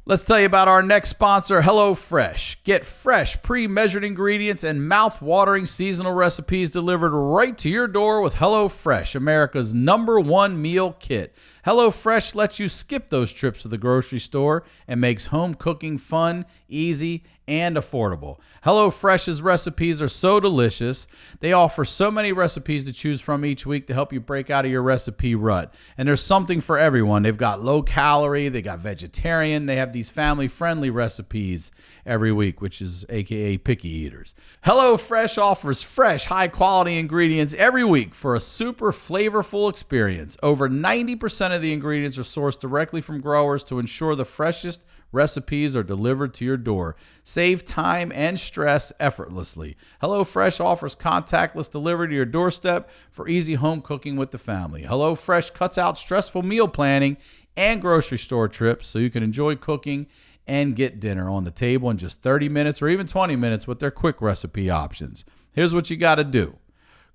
Let's tell you about our next sponsor, HelloFresh. Get fresh, pre-measured ingredients and mouth-watering seasonal recipes delivered right to your door with HelloFresh, America's #1 meal kit. HelloFresh lets you skip those trips to the grocery store and makes home cooking fun, easy, and affordable. HelloFresh's recipes are so delicious. They offer so many recipes to choose from each week to help you break out of your recipe rut. And there's something for everyone. They've got low calorie, they got vegetarian, they have these family friendly recipes every week, which is AKA picky eaters. HelloFresh offers fresh, high quality ingredients every week for a super flavorful experience. Over 90% of the ingredients are sourced directly from growers to ensure the freshest recipes are delivered to your door. Save time and stress effortlessly. HelloFresh offers contactless delivery to your doorstep for easy home cooking with the family. HelloFresh cuts out stressful meal planning and grocery store trips so you can enjoy cooking and get dinner on the table in just 30 minutes or even 20 minutes with their quick recipe options. Here's what you got to do.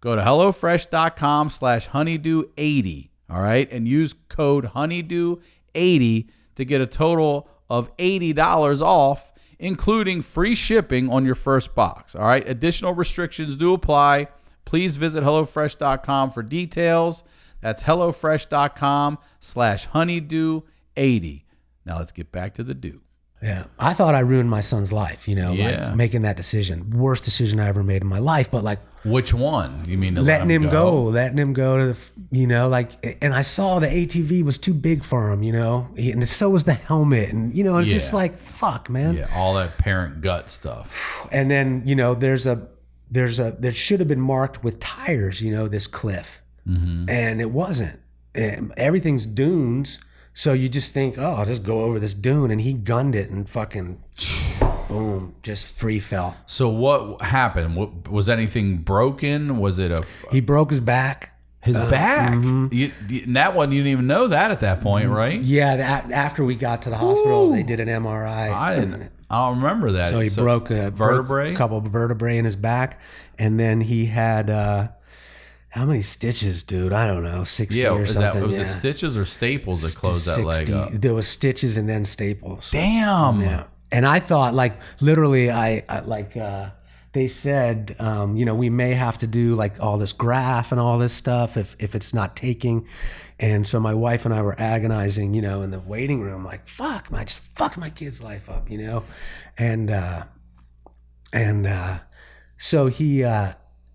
Go to HelloFresh.com/honeydew80, all right, and use code honeydew80 to get a total of $80 off, including free shipping on your first box. All right. Additional restrictions do apply. Please visit HelloFresh.com for details. That's HelloFresh.com/honeydew80. Now let's get back to the do. Yeah. I thought I ruined my son's life, like making that decision. Worst decision I ever made in my life. But like, which one? You mean letting him go to the, and I saw the ATV was too big for him, and so was the helmet. And, it's just like, fuck, man. Yeah. All that parent gut stuff. And then, there should have been marked with tires, this cliff. Mm-hmm. And it wasn't. Everything's dunes. So you just think, oh, I'll just go over this dune, and he gunned it and fucking boom, just free fell. So what happened? Was anything broken? Was it He broke his back. His back. And that one, you didn't even know that at that point, right? Yeah, after we got to the hospital, they did an MRI. I don't remember that. So he broke a vertebrae, couple of vertebrae in his back, and then he had how many stitches, dude? I don't know, 60 or something. Was it stitches or staples that closed that leg up? There was stitches and then staples. Damn. Yeah. And I thought, like, literally, they said, we may have to do like all this graft and all this stuff if it's not taking. And so my wife and I were agonizing, in the waiting room, like, I just fucked my kid's life up, And so he,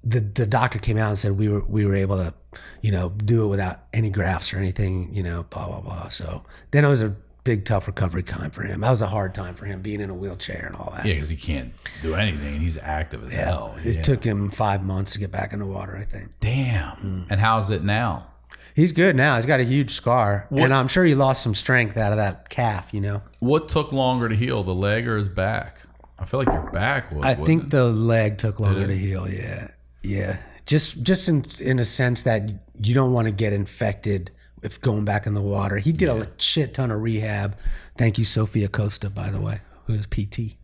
the doctor came out and said we were able to, do it without any grafts or anything, blah, blah, blah. So then it was a big, tough recovery time for him. That was a hard time for him, being in a wheelchair and all that. Yeah, because he can't do anything. He's active as hell. It took him 5 months to get back in the water, I think. Damn. And how's it now? He's good now. He's got a huge scar. And I'm sure he lost some strength out of that calf, What took longer to heal, the leg or his back? I feel like your back was. I think the leg took longer to heal, yeah. Yeah. Just in a sense that you don't want to get infected if going back in the water. He did a shit ton of rehab. Thank you, Sophia Costa, by the way, who is PT.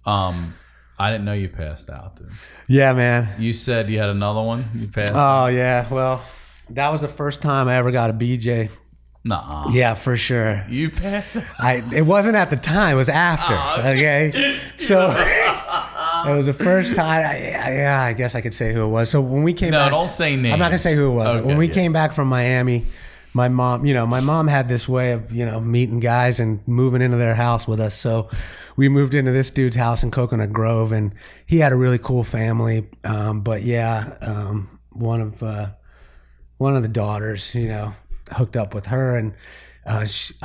I didn't know you passed out, dude. Yeah, man. You said you had another one? You passed out? Oh, yeah. Well, that was the first time I ever got a BJ. Nuh-uh. Yeah, for sure. You passed out? It wasn't at the time. It was after. Okay? So it was the first time. I guess I could say who it was. So when we came back. No, don't say names. I'm not going to say who it was. Okay, when we came back from Miami, my mom had this way of, meeting guys and moving into their house with us. So we moved into this dude's house in Coconut Grove, and he had a really cool family. But yeah, one of the daughters, hooked up with her, and I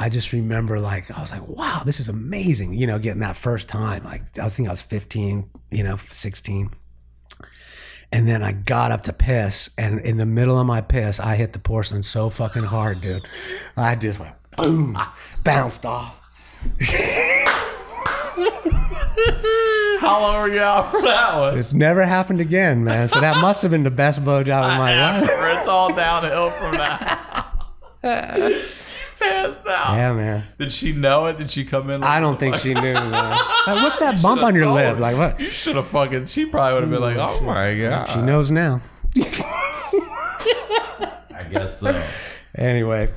just remember, like, I was like, wow, this is amazing, getting that first time. Like, I think I was 15, 16. And then I got up to piss, and in the middle of my piss, I hit the porcelain so fucking hard, dude. I just went boom, bounced off. How long were you out for that one? It's never happened again, man. So that must have been the best blowjob of my life. It's all downhill from that. Passed out. Yeah, man. Did she know it? Did she come in? I don't think she knew, man. Like, what's that bump on your lip? Like, what? You should have fucking. She probably would have been like, "Oh my god." She knows now. I guess so. Anyway,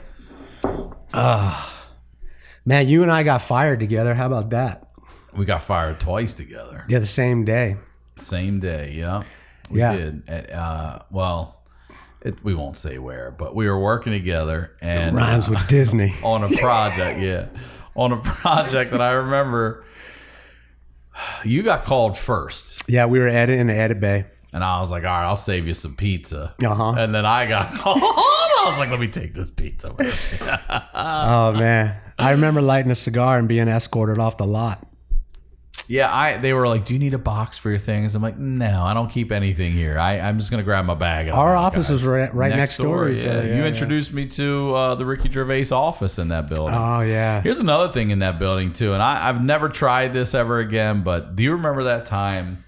man, you and I got fired together. How about that? We got fired twice together. Yeah, the same day. Same day. Yeah. We did. At, we won't say where, but we were working together, and it rhymes with Disney on a project. Yeah, on a project that I remember. You got called first. Yeah, we were in the edit bay, and I was like, "All right, I'll save you some pizza." And then I got called. I was like, "Let me take this pizza with me." Oh man, I remember lighting a cigar and being escorted off the lot. Yeah, they were like, "Do you need a box for your things?" I'm like, "No, I don't keep anything here. I'm just gonna grab my bag." And our office is right next door. Yeah. You introduced me to the Ricky Gervais office in that building. Oh yeah. Here's another thing in that building too, and I've never tried this ever again. But do you remember that time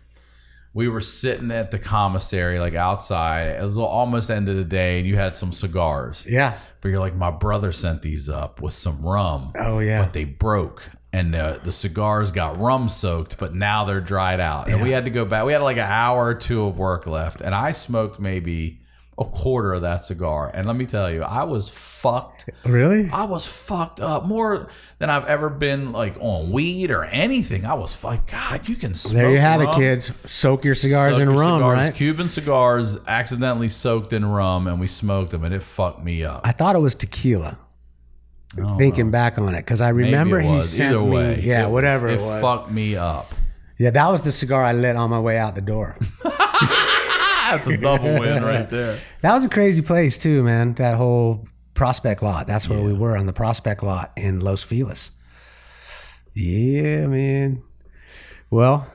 we were sitting at the commissary, like outside? It was almost end of the day, and you had some cigars. Yeah. But you're like, my brother sent these up with some rum. Oh yeah. But they broke. And the cigars got rum soaked, but now they're dried out. And we had to go back. We had like an hour or two of work left. And I smoked maybe a quarter of that cigar. And let me tell you, I was fucked. Really? I was fucked up more than I've ever been, like, on weed or anything. I was like, God, you can smoke There you have rum. it, kids. Soak your cigars in rum, right? Cuban cigars accidentally soaked in rum, and we smoked them, and it fucked me up. I thought it was tequila. Thinking back on it, because I remember he sent me, whatever it was. It fucked me up. Yeah, that was the cigar I lit on my way out the door. That's a double win right there. That was a crazy place too, man. That whole Prospect lot. That's where we were, on the Prospect lot in Los Feliz. Yeah, man. Well,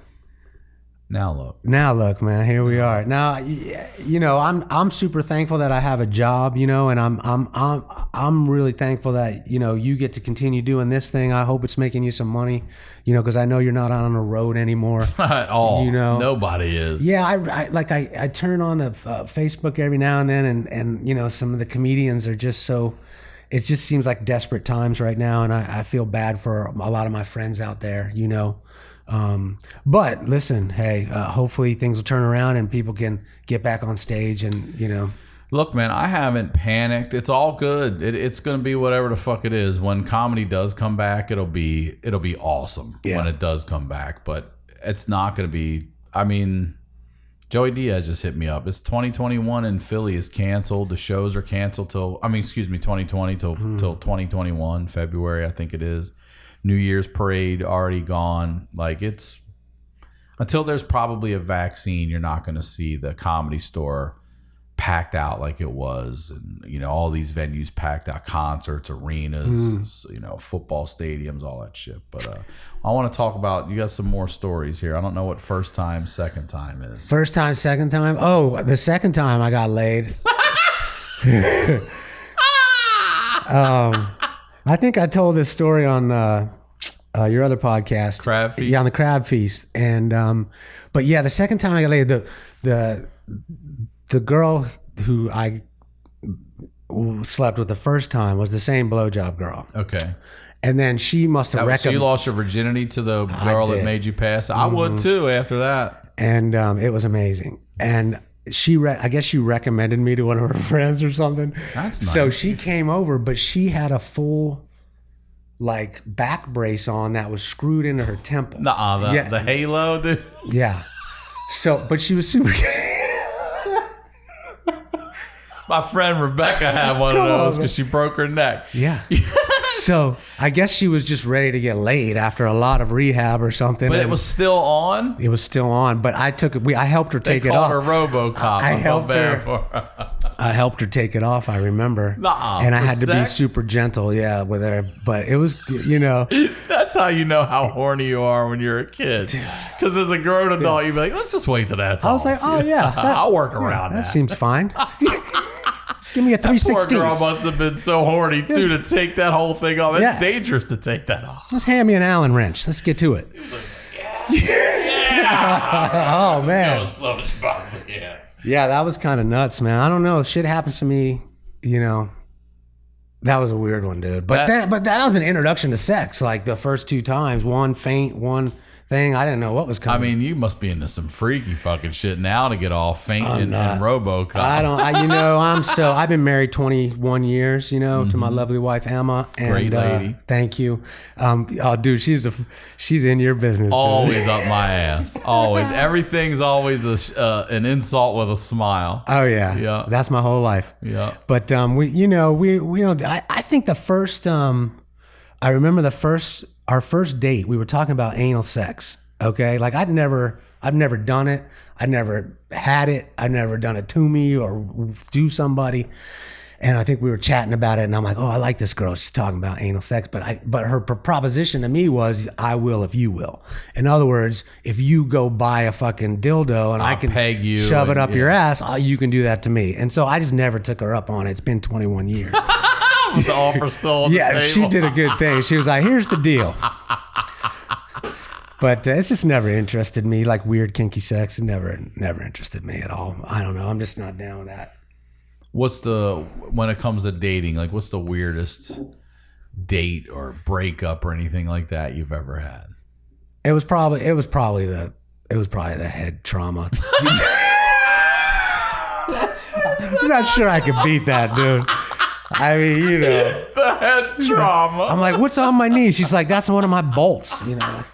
Now look, man, here we are. Now, you know, I'm super thankful that I have a job, you know, and I'm really thankful that, you know, you get to continue doing this thing. I hope it's making you some money, you know, because I know you're not on the road anymore At all. You know, nobody is. Yeah, I turn on the Facebook every now and then, and you know, some of the comedians are just so. It just seems like desperate times right now, and I feel bad for a lot of my friends out there, you know. But listen, hey, hopefully things will turn around and people can get back on stage and, you know. Look, man, I haven't panicked. It's all good. It's going to be whatever the fuck it is. When comedy does come back, it'll be awesome when it does come back. But it's not going to be, I mean, Joey Diaz just hit me up. It's 2021 in Philly is canceled. The shows are canceled till, 2020 till 2021, February, I think it is. New Year's parade already gone. Like, it's until there's probably a vaccine, you're not going to see the Comedy Store packed out like it was, and you know, all these venues packed out, concerts, arenas, you know, football stadiums, all that shit. But I want to talk about, you got some more stories here. I don't know what first time, second time is. First time, second time. Oh, the second time I got laid. I think I told this story on your other podcast, Crab Feast. Yeah, on the Crab Feast, and but yeah, the second time I got laid, the girl who I slept with the first time was the same blowjob girl. Okay. And then she must have So you lost your virginity to the girl that made you pass? I would too after that. And it was amazing. And I guess she recommended me to one of her friends or something. That's nice. So she came over, but she had a full like back brace on that was screwed into her temple. The halo, dude. Yeah. So, but she was super. My friend Rebecca had one of those because she broke her neck. Yeah. So I guess she was just ready to get laid after a lot of rehab or something. But it was still on? It was still on, but I helped her take it off. They called her RoboCop. I helped her take it off, I remember. And I had to be super gentle, with her. But it was, you know. That's how you know how horny you are when you're a kid. Because as a grown adult, you'd be like, let's just wait till that's off. I was like, oh, yeah. I'll work around that. That seems fine. Just give me a 316. Poor girl must have been so horny, too, to take that whole thing off. It's dangerous to take that off. Let's hand me an Allen wrench. Let's get to it. Yeah. Oh, man. Go as slow as possible, yeah. Yeah, that was kind of nuts, man. I don't know. Shit happens to me, you know. That was a weird one, dude. But that was an introduction to sex. Like the first two times, one faint, one thing. I didn't know what was coming. I mean, you must be into some freaky fucking shit now to get all faint and RoboCop. I've been married 21 years, you know, to my lovely wife Emma. And, great lady. Thank you. Dude, she's in your business. Always dude. Up my ass. Always. Everything's always an insult with a smile. Oh yeah. Yeah. That's my whole life. Yeah. But I think the first I remember our first date, we were talking about anal sex. Okay. Like I've never done it. I've never had it. I've never done it to me or to somebody. And I think we were chatting about it and I'm like, oh, I like this girl. She's talking about anal sex. But her proposition to me was, I will if you will. In other words, if you go buy a fucking dildo and I can peg you, shove it up your ass, you can do that to me. And so I just never took her up on it. It's been 21 years. The offer still on the table. She did a good thing. She was like, here's the deal. But it's just never interested me, like weird kinky sex. It never interested me at all. I don't know. I'm just not down with that. When it comes to dating, like what's the weirdest date or breakup or anything like that you've ever had? It was probably the head trauma. I'm not sure I could beat that, dude. I mean, you know. The head trauma. I'm like, what's on my knee? She's like, that's one of my bolts, you know.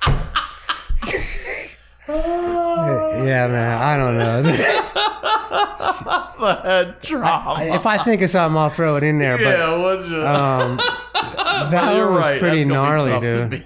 Yeah, man, I don't know. The head trauma. If I think of something, I'll throw it in there. But, yeah, would you? That one was pretty gnarly, dude.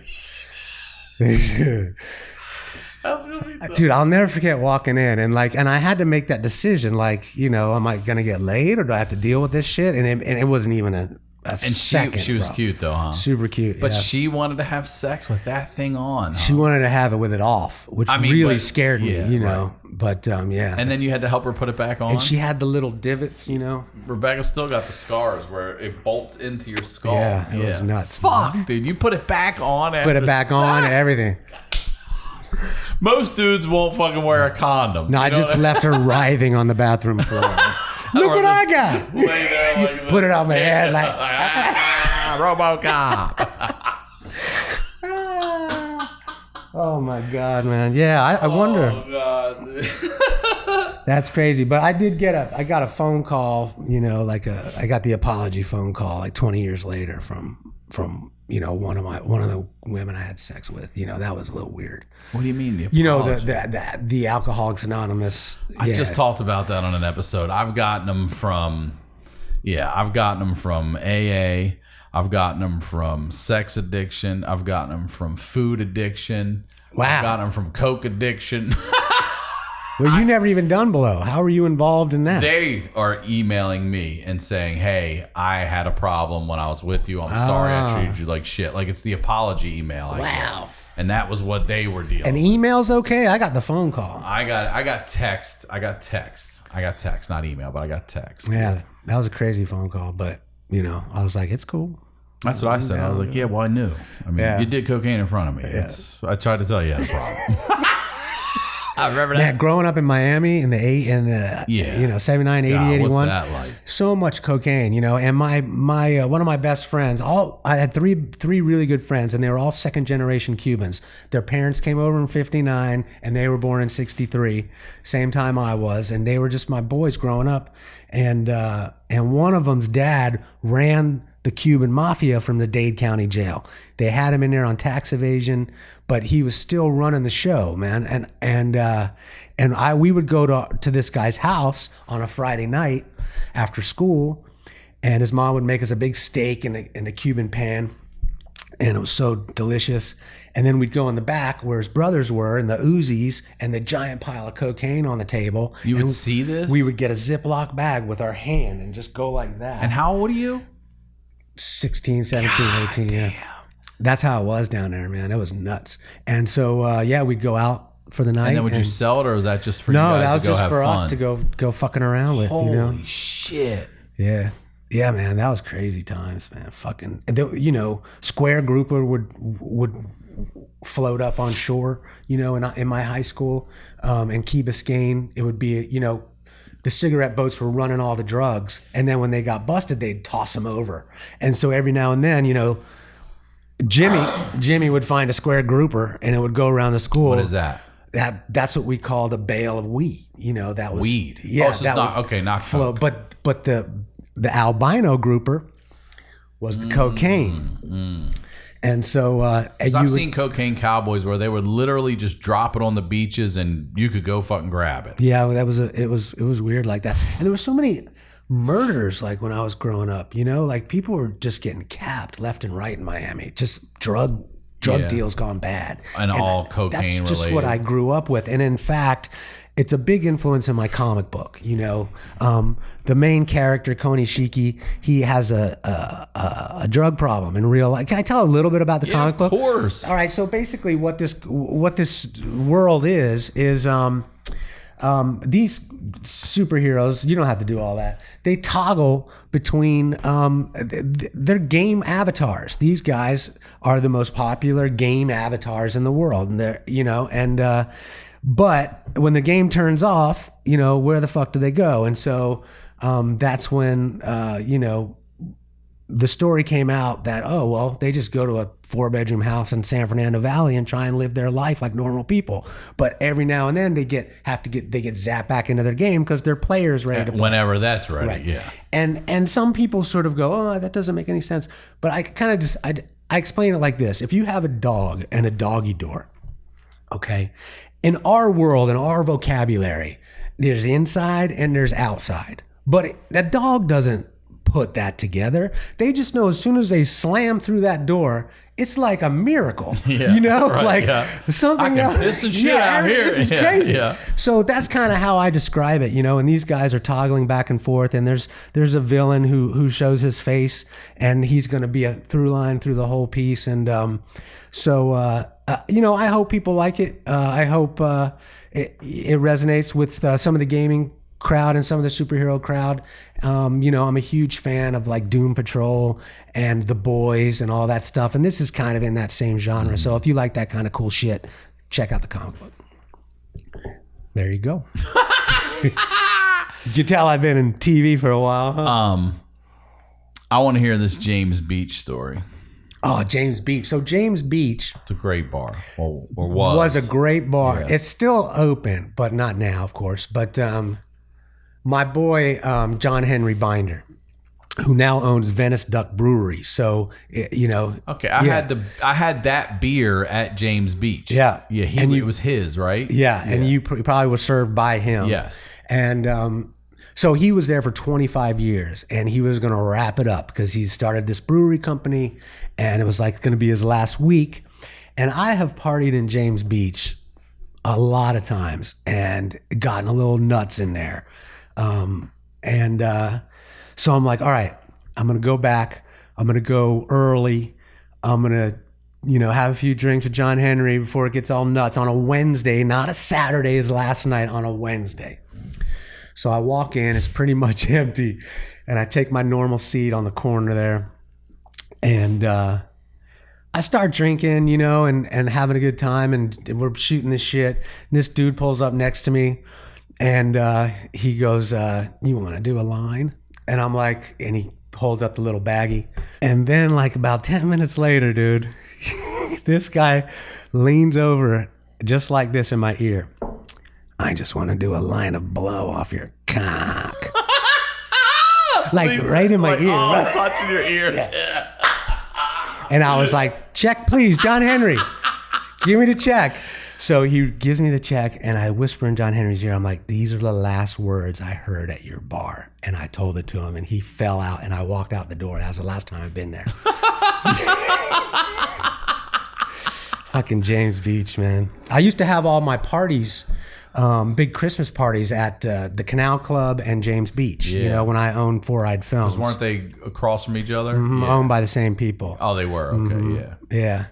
That's gonna be tough. Dude, I'll never forget walking in and I had to make that decision. Like, you know, am I gonna get laid or do I have to deal with this shit? And it wasn't even a And second. she was bro. cute though, huh? Super cute. But yeah. she wanted to have sex with that thing on. Huh? She wanted to have it with it off, which really scared me, yeah, you know. But yeah. And then you had to help her put it back on. And she had the little divots, you know. Rebecca still got the scars where it bolts into your skull. Yeah, it was nuts. Fuck, dude. You put it back on. Put it back on and everything. Most dudes won't fucking wear a condom. No, I just left her writhing on the bathroom floor. Look what I got. Lay there like Put it on my head like RoboCop. Oh my God, man. Yeah, I wonder. Oh God, dude. That's crazy. But I got a phone call, you know, I got the apology phone call like 20 years later from you know, one of the women I had sex with. You know, that was a little weird. What do you mean? The You know, apology? the Alcoholics Anonymous. I just talked about that on an episode. I've gotten them from AA. I've gotten them from sex addiction. I've gotten them from food addiction. Wow. I've gotten them from coke addiction. Well, you never even done below. How were you involved in that? They are emailing me and saying, "Hey, I had a problem when I was with you. I'm sorry I treated you like shit." Like, it's the apology email. Wow. And that was what they were dealing And with. email's okay? I got the phone call. I got text. Not email, but I got text. Yeah, that was a crazy phone call. But, you know, I was like, it's cool. That's what I said. I was like, yeah, well, I knew. I mean, you did cocaine in front of me. I tried to tell you had a problem. I remember that. Man, growing up in Miami in the 79, 80, God, 81. what's that like? So much cocaine, you know. And my one of my best friends, I had three really good friends, and they were all second generation Cubans. Their parents came over in 59, and they were born in 63, same time I was, and they were just my boys growing up. And one of them's dad ran the Cuban mafia from the Dade County jail. They had him in there on tax evasion, but he was still running the show, man. And we would go to this guy's house on a Friday night after school, and his mom would make us a big steak in a Cuban pan, and it was so delicious. And then we'd go in the back where his brothers were, and the Uzis, and the giant pile of cocaine on the table. You would see this? We would get a Ziploc bag with our hand and just go like that. And how old are you? 16, 17, 18, yeah. That's how it was down there, man. It was nuts. And so, we'd go out for the night. And then would you sell it, or was that just for you No, guys that was to go just have for fun? us to go fucking around with, you know? Holy shit. Yeah. Yeah, man, that was crazy times, man. Fucking, you know, Square Grouper would float up on shore, you know, in my high school. In Key Biscayne, it would be, you know, the cigarette boats were running all the drugs, and then when they got busted, they'd toss them over. And so every now and then, you know, Jimmy would find a Square Grouper, and it would go around the school. What is that? That's what we called a bale of weed. You know, that was Weed. Yeah, Oh, so it's not flow. coke. But the albino grouper was the cocaine. And so I've seen cocaine cowboys where they would literally just drop it on the beaches and you could go fucking grab it. Yeah, it was weird like that. And there were so many murders like when I was growing up, you know, like people were just getting capped left and right in Miami. Just drug deals gone bad. And all cocaine That's just related. what I grew up with. And in fact, it's a big influence in my comic book. You know, the main character, Koni Shiki, he has a drug problem in real life. Can I tell a little bit about the comic book? Of course. All right. So basically, what this world is these superheroes. You don't have to do all that. They toggle between their game avatars. These guys are the most popular game avatars in the world, and they're but when the game turns off, you know, where the fuck do they go? And so that's when, you know, the story came out that, oh, well, they just go to a 4-bedroom house in San Fernando Valley and try and live their life like normal people. But every now and then they get zapped back into their game because their player's ready to play. Whenever that's ready, Right. yeah. And some people sort of go, oh, that doesn't make any sense. But I kind of just, I explain it like this. If you have a dog and a doggy door, okay, in our world, in our vocabulary, there's inside and there's outside. But that dog doesn't put that together. They just know as soon as they slam through that door, it's like a miracle. Yeah, you know, right, like yeah. something I can else. piss some shit out here. This is Yeah, crazy. yeah. So that's kind of how I describe it, you know. And these guys are toggling back and forth, and there's a villain who shows his face, and he's going to be a through line through the whole piece. And you know, I hope people like it. I hope it resonates with some of the gaming crowd and some of the superhero crowd. You know, I'm a huge fan of like Doom Patrol and The Boys and all that stuff. And this is kind of in that same genre. So if you like that kind of cool shit, check out the comic book. There you go. You can tell I've been in TV for a while. Huh? I want to hear this James Beach story. Oh, James Beach. So James Beach It's a great bar, or was a great bar. Yeah. It's still open, but not now, of course. But my boy, John Henry Binder, who now owns Venice Duck Brewery. So, you know. Okay, I had that beer at James Beach. Yeah. Yeah, it was his, right? Yeah, and you probably was served by him. Yes. And so he was there for 25 years, and he was going to wrap it up because he started this brewery company, and it was like going to be his last week. And I have partied in James Beach a lot of times and gotten a little nuts in there. So I'm like, all right, I'm going to go back. I'm going to go early. I'm going to, you know, have a few drinks with John Henry before it gets all nuts on a Wednesday, not a Saturday as last night, on a Wednesday. So I walk in, it's pretty much empty. And I take my normal seat on the corner there. And I start drinking, you know, and having a good time. And we're shooting this shit. And this dude pulls up next to me. And he goes, you want to do a line? And I'm like, and he holds up the little baggie. And then like about 10 minutes later, dude, this guy leans over just like this in my ear. I just want to do a line of blow off your cock. Like right in my ear. Oh, touching your ear. Yeah. And I was like, check please, John Henry. Give me the check. So he gives me the check, and I whisper in John Henry's ear, I'm like, these are the last words I heard at your bar. And I told it to him, and he fell out, and I walked out the door. That was the last time I've been there. Fucking James Beach, man. I used to have all my parties, big Christmas parties at the Canal Club and James Beach, you know, when I owned Four Eyed Films. Weren't they across from each other? Mm-hmm, Yeah. owned by the same people. Oh, they were. Okay, yeah. Yeah.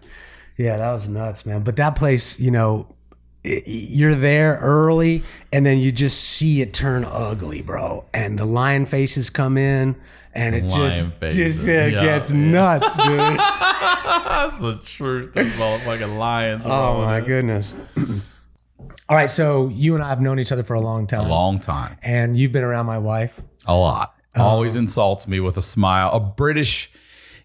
Yeah, that was nuts, man. But that place, you know, you're there early and then you just see it turn ugly, bro. And the lion faces come in and it just gets nuts, dude. That's the truth. Those motherfucking lions. Oh, my goodness. All right, so you and I have known each other for a long time. A long time. And you've been around my wife. A lot. Always insults me with a smile.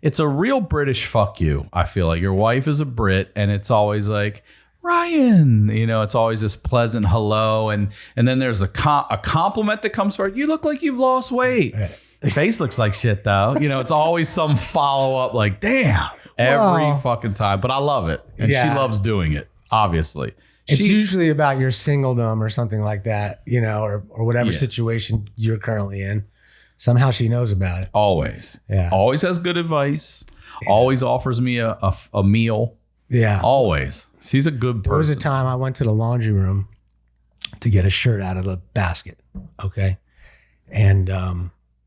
It's a real British fuck you. I feel like your wife is a Brit, and it's always like, Ryan, you know, it's always this pleasant hello. And then there's a compliment that comes for it. You look like you've lost weight. The face looks like shit though. You know, it's always some follow up like, damn, every fucking time. But I love it. And she loves doing it, obviously. It's usually about your singledom or something like that, you know, or whatever Yeah. situation you're currently in. Somehow she knows about it. Always. Yeah. Always has good advice. Yeah. Always offers me a meal. Yeah. Always. She's a good person. There was a time I went to the laundry room to get a shirt out of the basket. Okay. And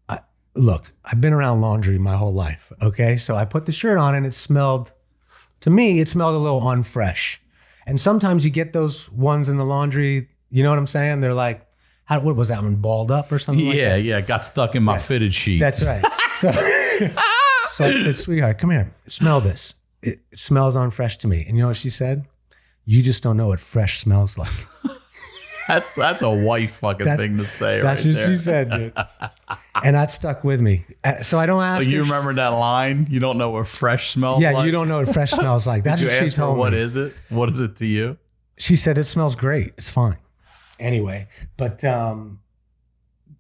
I've been around laundry my whole life. Okay. So I put the shirt on and it smelled a little unfresh. And sometimes you get those ones in the laundry, you know what I'm saying? They're like, what was that one, balled up or something like that? Yeah, got stuck in my fitted sheet. That's right. So I said, sweetheart, come here, smell this. It smells unfresh to me. And you know what she said? You just don't know what fresh smells like. That's a wife fucking thing to say. That's right what there. she said, dude. And that stuck with me. So I don't ask So you her. remember that line? You don't know what fresh smells like? Yeah, you don't know what fresh smells like. That's Did you what she ask her, told what me. is it? What is it to you? She said it smells great. It's fine. Anyway, but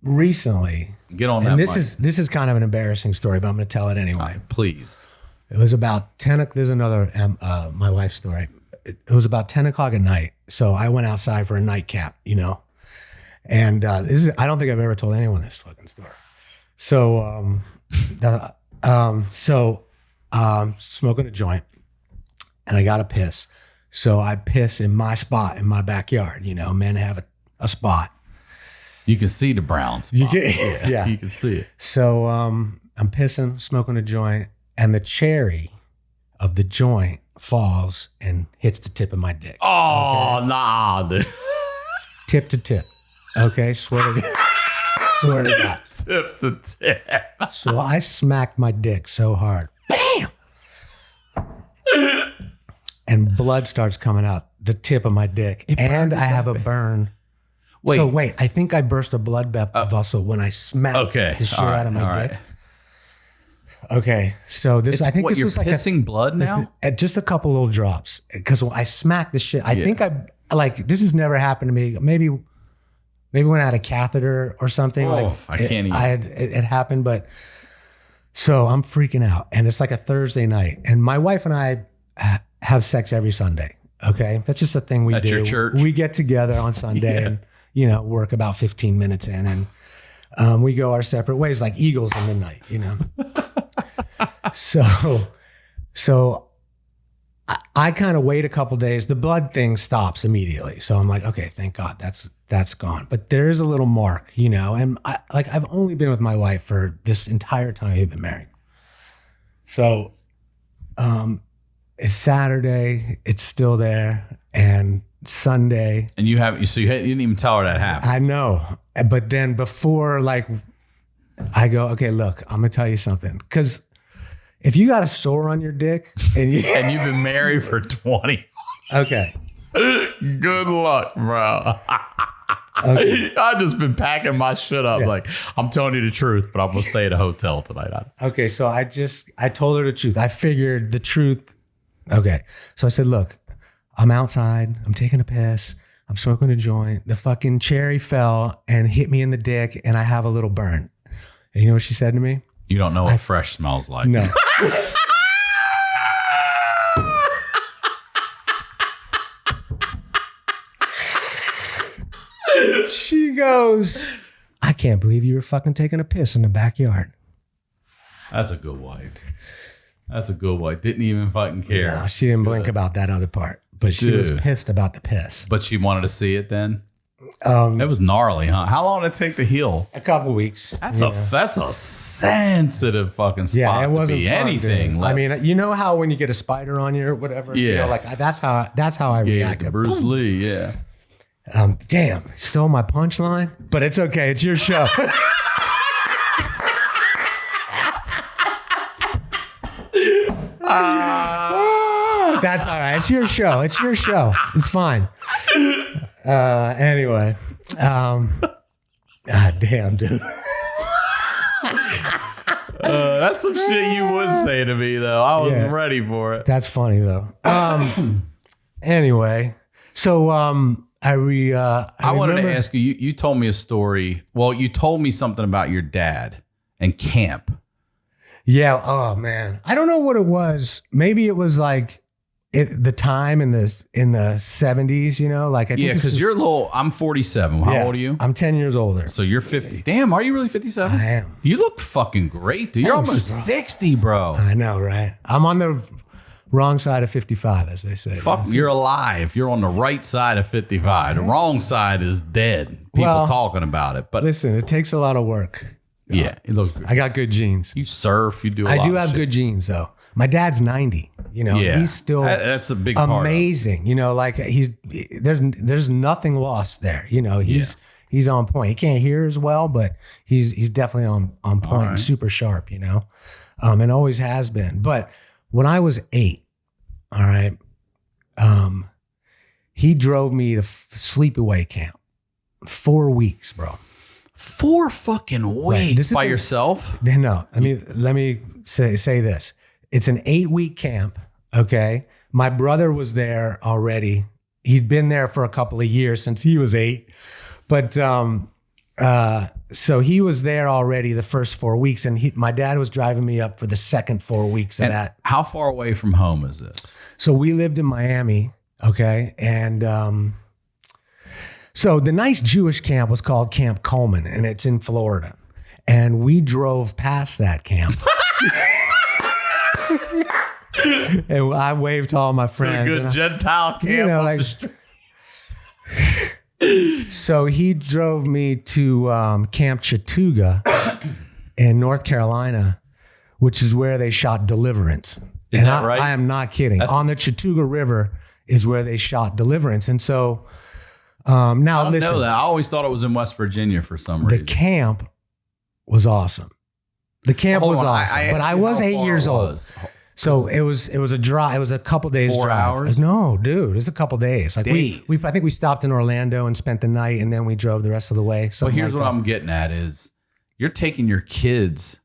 recently, Get on that and mic. this is kind of an embarrassing story, but I'm going to tell it anyway. All right, please. It was about 10. There's another my wife's story. It was about 10 o'clock at night. So I went outside for a nightcap, you know. And I don't think I've ever told anyone this fucking story. So Smoking a joint, and I got to piss. So I piss in my spot in my backyard. Men have a spot. You can see the brown spot. Yeah, you can see it. So I'm pissing, smoking a joint, and the cherry of the joint falls and hits the tip of my dick. Oh, nah, dude. Tip to tip. Okay, swear to God. Tip to tip. So I smacked my dick so hard. Bam! And blood starts coming out the tip of my dick. And I have a burn. Wait, I think I burst a blood vessel when I smacked the shit out of my dick. Right. Okay, so this I think what, this you're was like pissing blood now? Just a couple little drops because I smacked the shit. I think this has never happened to me. Maybe when I had a catheter or something. Oh, I can't even. It happened, but so I'm freaking out, and it's like a Thursday night, and my wife and I have sex every Sunday. Okay, that's just a thing we do. At your church? We get together on Sunday and work about 15 minutes in, and we go our separate ways like eagles in the night. So I kind of wait a couple days. The blood thing stops immediately. So I'm like, okay, thank God that's gone. But there is a little mark, and I've only been with my wife for this entire time we've been married. So it's Saturday, it's still there, and Sunday. And you didn't even tell her that happened. I know. But then before I go, okay, look, I'm gonna tell you something. Because if you got a sore on your dick and you've been married for 20. Okay. Good luck, bro. Okay. I've just been packing my shit up. Yeah. I'm telling you the truth, but I'm gonna stay at a hotel tonight. Okay, so I told her the truth. I figured the truth. Okay. So I said, look, I'm outside, I'm taking a piss, I'm smoking a joint. The fucking cherry fell and hit me in the dick, and I have a little burn. And you know what she said to me? You don't know what fresh smells like. No. She goes, I can't believe you were fucking taking a piss in the backyard. That's a good wife. Didn't even fucking care. No, she didn't blink about that other part, but she was pissed about the piss. But she wanted to see it then? That was gnarly, huh? How long did it take to heal? A couple weeks. That's a sensitive fucking spot. Yeah, it wasn't to be fun, anything. Dude. I mean, you know how when you get a spider on you or whatever? Yeah. That's how I reacted. Bruce Boom. Lee, yeah. Damn, stole my punchline, but it's okay. It's your show. That's all right. It's your show. It's fine. Anyway. God damn, dude. That's some shit you would say to me, though. I wasn't ready for it. That's funny, though. Anyway, so I wanted to ask you. You told me a story. Well, you told me something about your dad and camp. Yeah. Oh man, I don't know what it was. Maybe it was like the time in the 70s. I think because you're a little. I'm 47. How old are you? I'm 10 years older. So you're 50. Damn, are you really 57? I am. You look fucking great, dude. You're almost 60, bro. I know, right? I'm on the wrong side of 55, as they say. Fuck, you're alive. You're on the right side of 55. The wrong side is dead. People talking about it. But listen, it takes a lot of work. Yeah, it looks good. I got good genes. You surf, you do a lot I do of have shit. good genes, though. My dad's 90. He's still that's a big part amazing. There's nothing lost there. He's on point. He can't hear as well, but he's definitely on point, right. Super sharp, and always has been. But when I was 8, all right, he drove me to sleepaway camp. 4 weeks, bro. 4 fucking weeks by yourself? No, let me say this. It's an 8-week camp. Okay. My brother was there already. He'd been there for a couple of years since he was 8. But, so he was there already the first 4 weeks, and my dad was driving me up for the second 4 weeks of that. How far away from home is this? So we lived in Miami. Okay. And, so the nice Jewish camp was called Camp Coleman, and it's in Florida. And we drove past that camp. And I waved to all my friends. Good Gentile camp. You know, like, so he drove me to Camp Chatuga in North Carolina, which is where they shot Deliverance. Is that right? I am not kidding. On the Chatuga River is where they shot Deliverance. And so now I listen. know that. I always thought it was in West Virginia for some reason. The camp was awesome. The camp was awesome. But I was 8 years old. So it was a drive. It was a couple days 4 drive. hours? No, dude, it was a couple days. Like Days. we I think we stopped in Orlando and spent the night, and then we drove the rest of the way. But here's what I'm getting at is you're taking your kids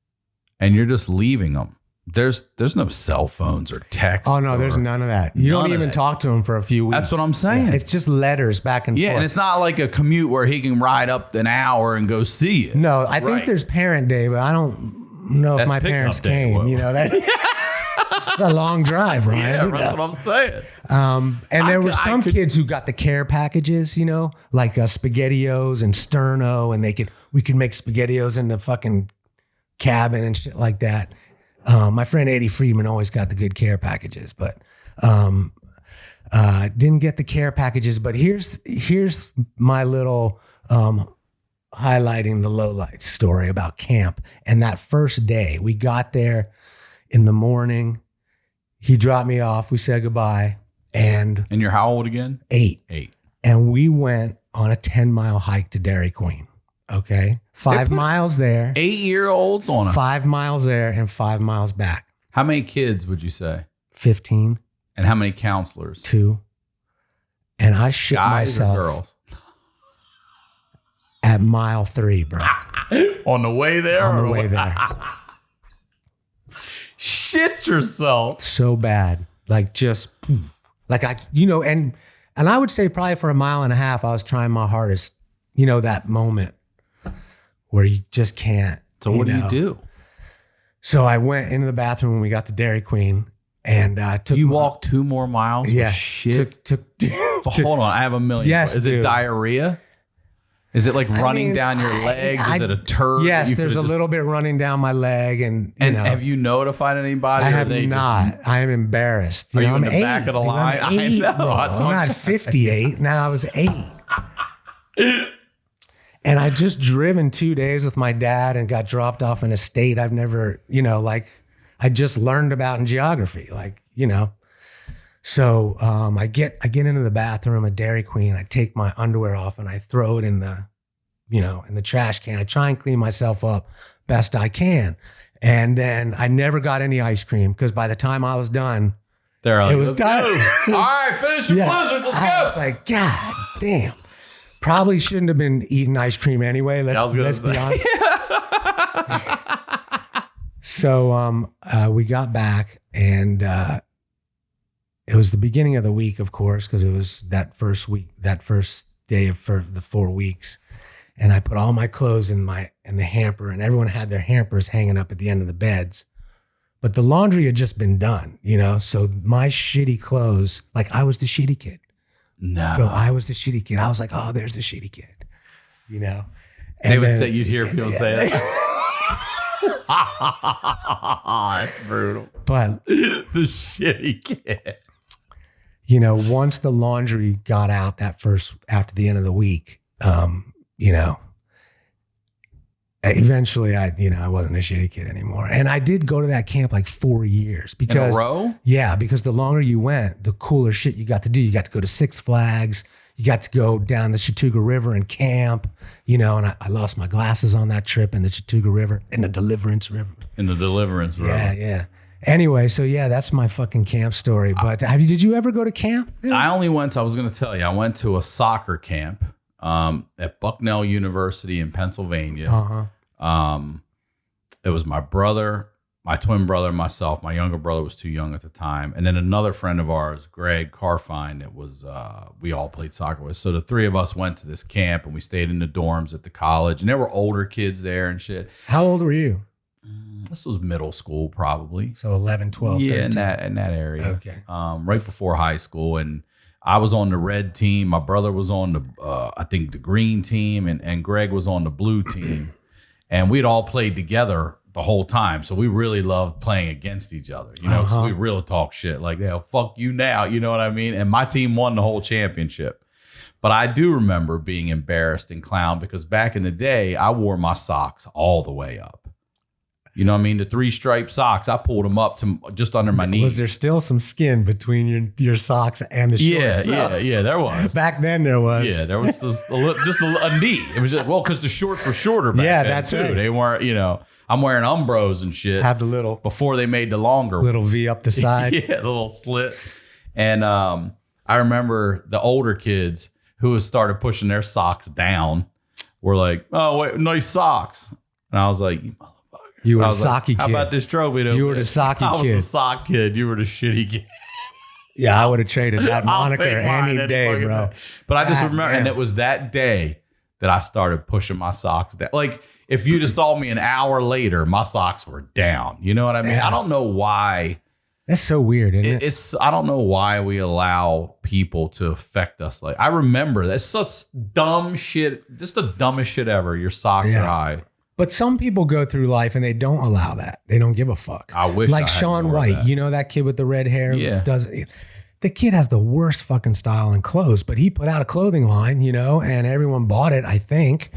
and you're just leaving them. There's no cell phones or texts. Oh no, there's none of that. You don't even talk to them for a few weeks. That's what I'm saying. Yeah, it's just letters back and forth. Yeah, and it's not like a commute where he can ride up an hour and go see you. No, I think there's parent day, but I don't know if my parents came. Whoa. You know that. A long drive, right? Yeah, that's what I'm saying. And there were some kids who got the care packages, you know, like SpaghettiOs and Sterno, and we could make SpaghettiOs in the fucking cabin and shit like that. My friend Eddie Friedman always got the good care packages, but didn't get the care packages. But here's my little highlighting the lowlights story about camp. And that first day, we got there in the morning. He dropped me off. We said goodbye. And you're how old again? 8. 8. And we went on a 10-mile hike to Dairy Queen. Okay. 5 miles there. 8-year-olds on 5 miles there and 5 miles back. How many kids would you say? 15. And how many counselors? 2. And I shit Guys myself. Or girls? At mile 3, bro. On the way there? On the way there. Shit yourself. So bad. Like just like and I would say probably for a mile and a half, I was trying my hardest, you know, that moment where you just can't. So what do you do? So I went into the bathroom when we got to Dairy Queen and took. You walked 2 more miles? Yeah. Shit. Hold on. I have a million. Yes. Is it diarrhea? Is it like running down your legs? Is it a turd? Yes, there's a little bit running down my leg, and have you notified anybody? I have not. I am embarrassed. Are you in the back of the line? I'm 8, I know. I'm not 58. Now I was 8. And I just driven 2 days with my dad and got dropped off in a state I've never, I just learned about in geography, So I get into the bathroom at Dairy Queen. I take my underwear off and I throw it in the trash can. I try and clean myself up best I can. And then I never got any ice cream because by the time I was done, it was done. All right, finish your blizzards. Let's go. I was like, God damn. Probably shouldn't have been eating ice cream anyway. Let's be honest. So we got back and it was the beginning of the week, of course, because it was that first day of the 4 weeks. And I put all my clothes in the hamper, and everyone had their hampers hanging up at the end of the beds. But the laundry had just been done, So my shitty clothes, like I was the shitty kid. No. Bro, I was the shitty kid. I was like, oh, there's the shitty kid, And they would say, you'd hear people say that. That's brutal. But the shitty kid. Once the laundry got out after the end of the week, eventually I wasn't a shitty kid anymore. And I did go to that camp like 4 years because in a row? Yeah, because the longer you went, the cooler shit you got to do. You got to go to Six Flags. You got to go down the Chatuga River and camp, and I lost my glasses on that trip in the Chatuga River, in the Deliverance River. Yeah. Anyway, so yeah, that's my fucking camp story. But did you ever go to camp? I only went I went to a soccer camp at Bucknell University in Pennsylvania. Uh-huh. It was my brother, my twin brother, and myself. My younger brother was too young at the time. And then another friend of ours, Greg Carfine, it was we all played soccer with. So the 3 of us went to this camp and we stayed in the dorms at the college. And there were older kids there and shit. How old were you? This was middle school, probably. So 11, 12, yeah, 13. in that area. Okay. Right before high school. And I was on the red team. My brother was on the, I think, the green team. And Greg was on the blue team. and we'd all played together the whole time. So we really loved playing against each other, you know, so we really talk shit like, yeah, fuck you now. You know what I mean? And my team won the whole championship. But I do remember being embarrassed and clown because back in the day, I wore my socks all the way up. You know what I mean? The 3-stripe socks, I pulled them up to just under my knees. Was there still some skin between your socks and the shorts? Yeah, there was. Back then there was. Yeah, there was just a knee. It was just, well, because the shorts were shorter back then, that's too. right. They weren't, you know, I'm wearing Umbros and shit. Had the little before they made the longer little V up the side. Yeah, the little slit. And I remember the older kids who started pushing their socks down were like, oh, wait, nice socks. And I was like, you were the socky kid. How about this trophy? You were the socky kid. I was the sock kid. You were the shitty kid. Yeah, I would have traded that moniker any day, bro. But I just remember, and it was that day that I started pushing my socks down. Like, if you'd have saw me an hour later, my socks were down. You know what I mean? Yeah. I don't know why. That's so weird, isn't it? I don't know why we allow people to affect us. Like, I remember that's such dumb shit. This is the dumbest shit ever. Your socks are high. But some people go through life and they don't allow that. They don't give a fuck. I wish like I had Shaun more of White, that. you know that kid with the red hair? Yeah. The kid has the worst fucking style and clothes, but he put out a clothing line, you know, and everyone bought it, I think.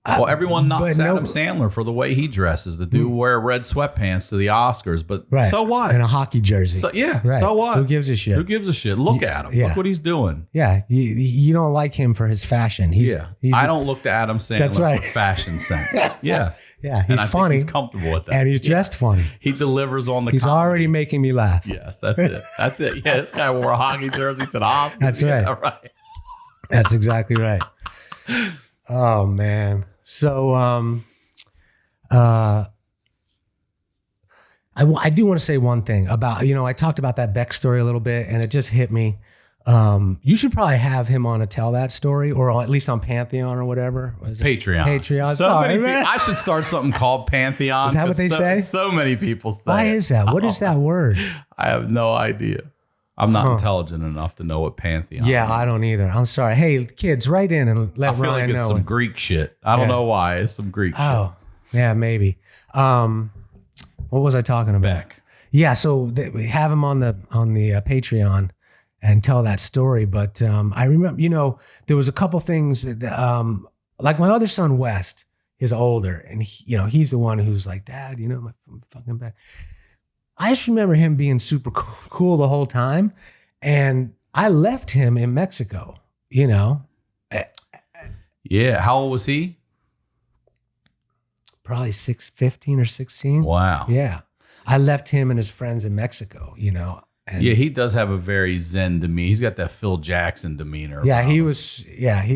Well, everyone knocks Adam Sandler for the way he dresses. The dude wear red sweatpants to the Oscars, but so what? And a hockey jersey. So, yeah, right. so what? Who gives a shit? Who gives a shit? Look at him. Yeah. Look what he's doing. Yeah, you don't like him for his fashion. He's I don't look to Adam Sandler for fashion sense. Yeah. Yeah, And he's I funny. think he's comfortable with that. And he's dressed funny. He delivers on the He's comedy. already making me laugh. Yes, that's it. That's it. Yeah, this guy wore a hockey jersey to the Oscars. That's right. Yeah, right. That's exactly right. Oh man. So I do want to say one thing about, you know, I talked about that Beck story a little bit and it just hit me. You should probably have him on to tell that story, or at least on Pantheon or whatever. Patreon. So many people, I should start something called Pantheon. Is that what they say? So many people say. Why is that? What is that word? I have no idea. I'm not intelligent enough to know what Pantheon Yeah, means. I don't either. I'm sorry. Hey, kids, write in and let I feel Ryan like it's know. some Greek shit. I don't know why. It's some Greek shit. Oh, yeah, maybe. What was I talking about? Beck. Yeah, so we have him on the Patreon and tell that story. But I remember, you know, there was a couple things that, like my other son West is older, and he's the one who's like, Dad, you know, my fucking back. I just remember him being super cool the whole time, and I left him in Mexico. You know. Yeah. How old was he? Probably 15 or 16. Wow. Yeah. I left him and his friends in Mexico, you know. And Yeah, he does have a very zen demeanor. He's got that Phil Jackson demeanor. yeah, about he him.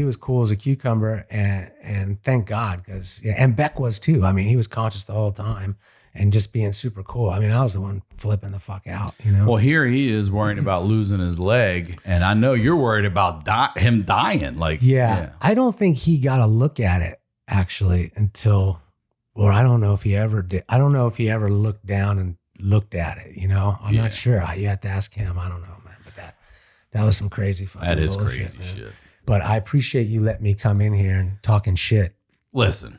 was cool as a cucumber, and thank God, because and Beck was too. I mean, he was conscious the whole time and just being super cool. I mean, I was the one flipping the fuck out, you know. Well, here he is worrying about losing his leg, and I know you're worried about him dying. Like, yeah, I don't think he got a look at it actually until, or I don't know if he ever did. I don't know if he ever looked down and looked at it. You know, I'm not sure. You have to ask him. I don't know, man. But that was some crazy fucking That is bullshit, crazy man. shit. But I appreciate you letting me come in here and talking shit. Listen,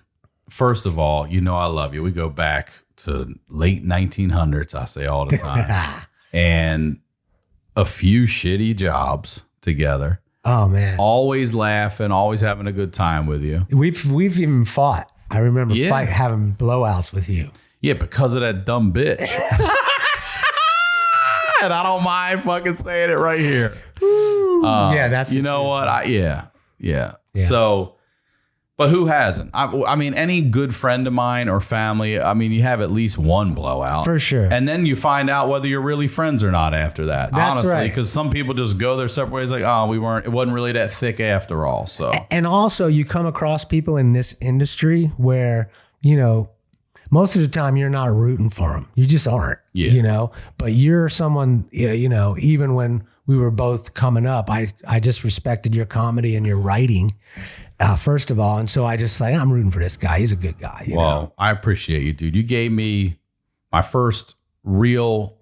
first of all, you know I love you. We go back to late 1900s, I say all the time, and a few shitty jobs together. Oh man, Always laughing, always having a good time with you. we've even fought. I remember Yeah. having blowouts with you. Yeah, because of that dumb bitch. And I don't mind fucking saying it right here. Yeah, that's you the know truth. what? Yeah. So, but who hasn't? I mean, any good friend of mine or family, I mean, you have at least one blowout. For sure. And then you find out whether you're really friends or not after that. That's honestly, right. because some people just go their separate ways like, oh, it wasn't really that thick after all. So, And also, you come across people in this industry where, you know, most of the time you're not rooting for them. You just aren't, Yeah. you know, but you're someone, you know, even when we were both coming up, I just respected your comedy and your writing, first of all. And so I just say, I'm rooting for this guy. He's a good guy. You know? I appreciate you, dude. You gave me my first real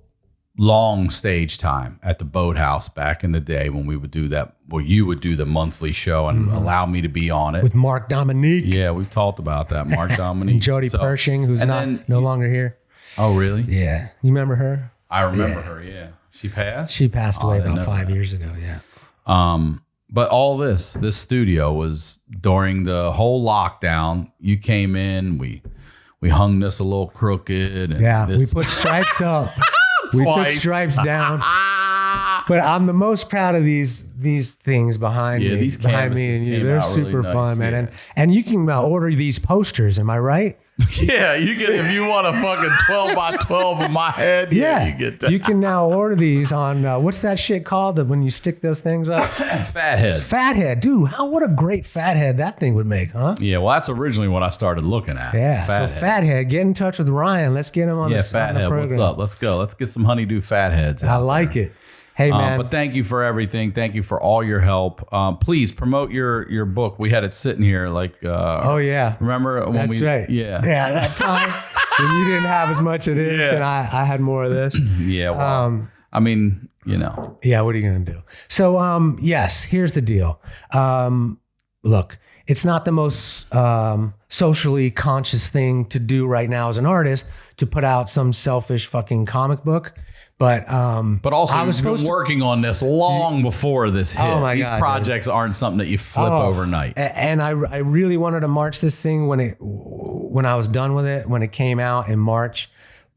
long stage time at the Boathouse back in the day when we would do that. Well, you would do the monthly show and allow me to be on it with Mark Dominique. Yeah, we've talked about that. Mark Dominique. And Jody Pershing, who's no longer here. Oh, really? Yeah. You remember her? I remember her, yeah. She passed? She passed away about 5 years ago, yeah. But all this studio was during the whole lockdown. You came in, we hung this a little crooked. And we put stripes up. We took stripes down. But I'm the most proud of these things behind me. These behind me and you. They're super really fun, nice, man. And you can order these posters. Am I right? Yeah, you can if you want a fucking 12 by 12 of my head. Yeah, you get that. You can now order these on what's that shit called when you stick those things up? Fathead. Fathead, dude. What a great fathead that thing would make, huh? Yeah, well, that's originally what I started looking at. Yeah, so Fathead, get in touch with Ryan. Let's get him on the Fathead, program. what's up? Let's go. Let's get some HoneyDew Fatheads. I like it. Hey, man. But thank you for everything. Thank you for all your help. Please promote your book. We had it sitting here oh, yeah. Remember when That's right. Yeah. Yeah, that time when you didn't have as much of this and I had more of this. Yeah, well, I mean, Yeah, what are you going to do? So, yes, here's the deal. Look, it's not the most socially conscious thing to do right now as an artist to put out some selfish fucking comic book. But also, I was been working on this long before this hit. Oh my These God, projects aren't something that you flip overnight. And I really wanted to march this thing when I was done with it, when it came out in March.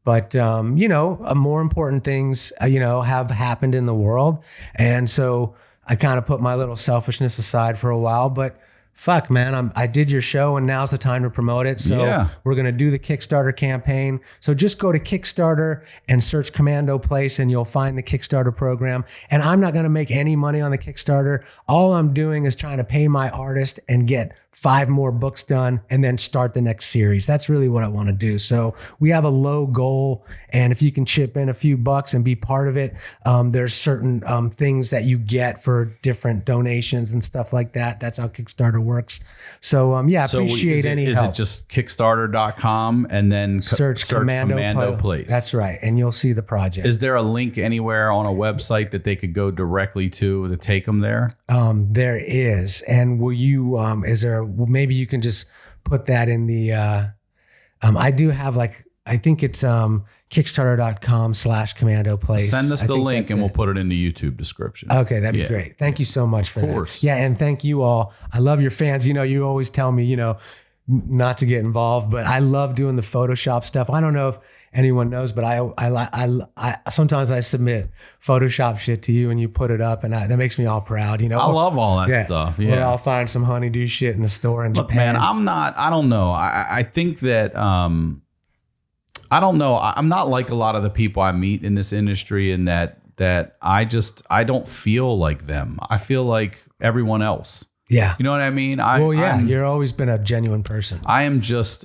But more important things have happened in the world, and so I kind of put my little selfishness aside for a while. But fuck, man, I did your show and now's the time to promote it. So we're going to do the Kickstarter campaign. So just go to Kickstarter and search Commando Place and you'll find the Kickstarter program. And I'm not going to make any money on the Kickstarter. All I'm doing is trying to pay my artist and get 5 more books done and then start the next series. That's really what I want to do. So we have a low goal. And if you can chip in a few bucks and be part of it, there's certain things that you get for different donations and stuff like that. That's how Kickstarter works. So appreciate any help. Is it just Kickstarter.com and then search Commando Place? That's right. And you'll see the project. Is there a link anywhere on a website that they could go directly to take them there? There is. And will you, maybe you can just put that in the, I do have I think it's Kickstarter.com/Commando Place. Send us the link and we'll put it in the YouTube description. Okay, that'd be great. Thank you so much for that. Yeah, and thank you all. I love your fans. You always tell me, not to get involved, but I love doing the Photoshop stuff. I don't know if anyone knows, but I sometimes I submit Photoshop shit to you and you put it up, and that makes me all proud. I love all that stuff. Yeah, or I'll find some HoneyDew shit in the store in Japan. Man, I don't know. I think that I don't know. I'm not like a lot of the people I meet in this industry, in that I don't feel like them. I feel like everyone else. Yeah. You know what I mean? You're always been a genuine person. I am just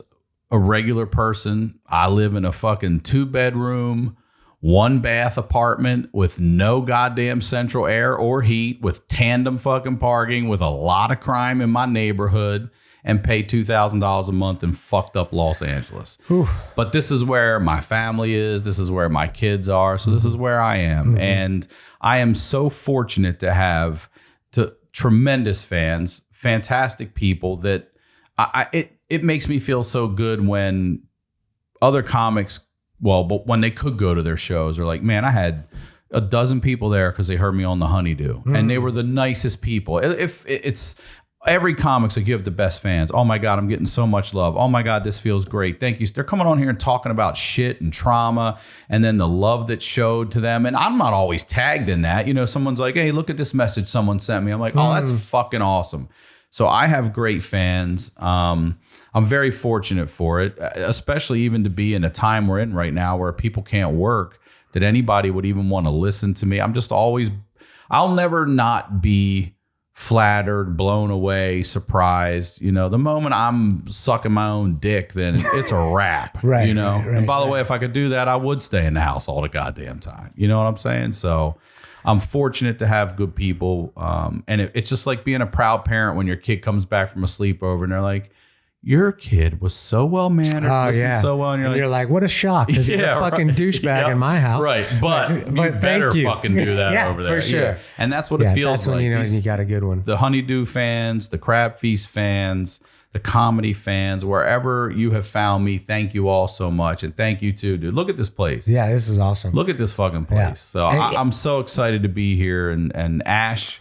a regular person. I live in a fucking 2-bedroom, 1-bath apartment with no goddamn central air or heat, with tandem fucking parking, with a lot of crime in my neighborhood, and pay $2,000 a month in fucked up Los Angeles. Whew. But this is where my family is. This is where my kids are. So this is where I am. Mm-hmm. And I am so fortunate to have tremendous fans, fantastic people that it makes me feel so good when other comics, but when they could go to their shows, are like, man, I had a dozen people there because they heard me on the HoneyDew, and they were the nicest people. If it's every comics like, you have the best fans. Oh my God, I'm getting so much love. Oh my God, this feels great. Thank you. They're coming on here and talking about shit and trauma, and then the love that showed to them. And I'm not always tagged in that. Someone's like, hey, look at this message someone sent me. I'm like, oh, that's fucking awesome. So I have great fans. I'm very fortunate for it, especially even to be in a time we're in right now where people can't work, that anybody would even want to listen to me. I'll never not be flattered, blown away, surprised. The moment I'm sucking my own dick, then it's a wrap. Right. And by the way, if I could do that, I would stay in the house all the goddamn time. You know what I'm saying? So I'm fortunate to have good people. And it's just like being a proud parent when your kid comes back from a sleepover and they're like, your kid was so well mannered, listened so well, and you're like, what a shock, because he's a fucking douchebag in my house. Right, but you better fucking do that over there. For sure. Yeah. And that's what it feels that's when like. You know you got a good one. The HoneyDew fans, the Crab Feast fans, the comedy fans, wherever you have found me, thank you all so much. And thank you too, dude. Look at this place. Yeah, this is awesome. Look at this fucking place. Yeah. So I'm so excited to be here. And Ash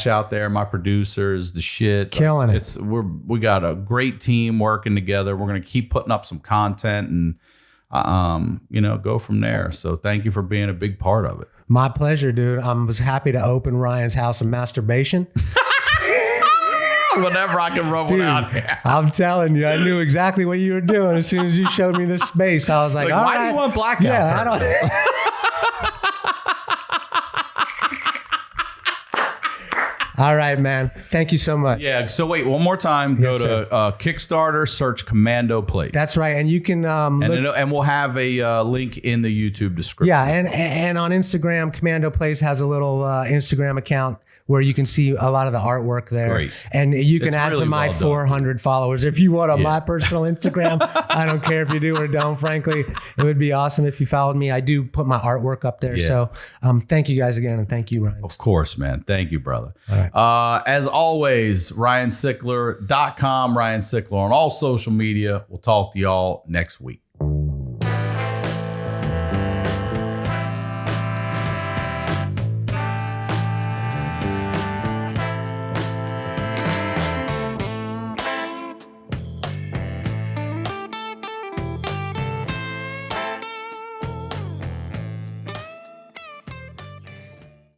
out there, my producers, the shit. Killing it. We got a great team working together. We're going to keep putting up some content and, go from there. So thank you for being a big part of it. My pleasure, dude. I was happy to open Ryan's House of Masturbation. Whenever I can rub one out. I'm telling you, I knew exactly what you were doing as soon as you showed me this space. I was like, all why right. do you want blackout? Yeah, I don't. All right, man. Thank you so much. Yeah. So wait, one more time. Go to Kickstarter, search Commando Place. That's right. And you can and we'll have a link in the YouTube description. Yeah, and on Instagram, Commando Place has a little Instagram account where you can see a lot of the artwork there. Great. And you can add really to my well 400 followers if you want on my personal Instagram. I don't care if you do or don't, frankly. It would be awesome if you followed me. I do put my artwork up there. Yeah. So thank you guys again, and thank you, Ryan. Of course, man. Thank you, brother. All right. As always, RyanSickler.com, Ryan Sickler on all social media. We'll talk to y'all next week.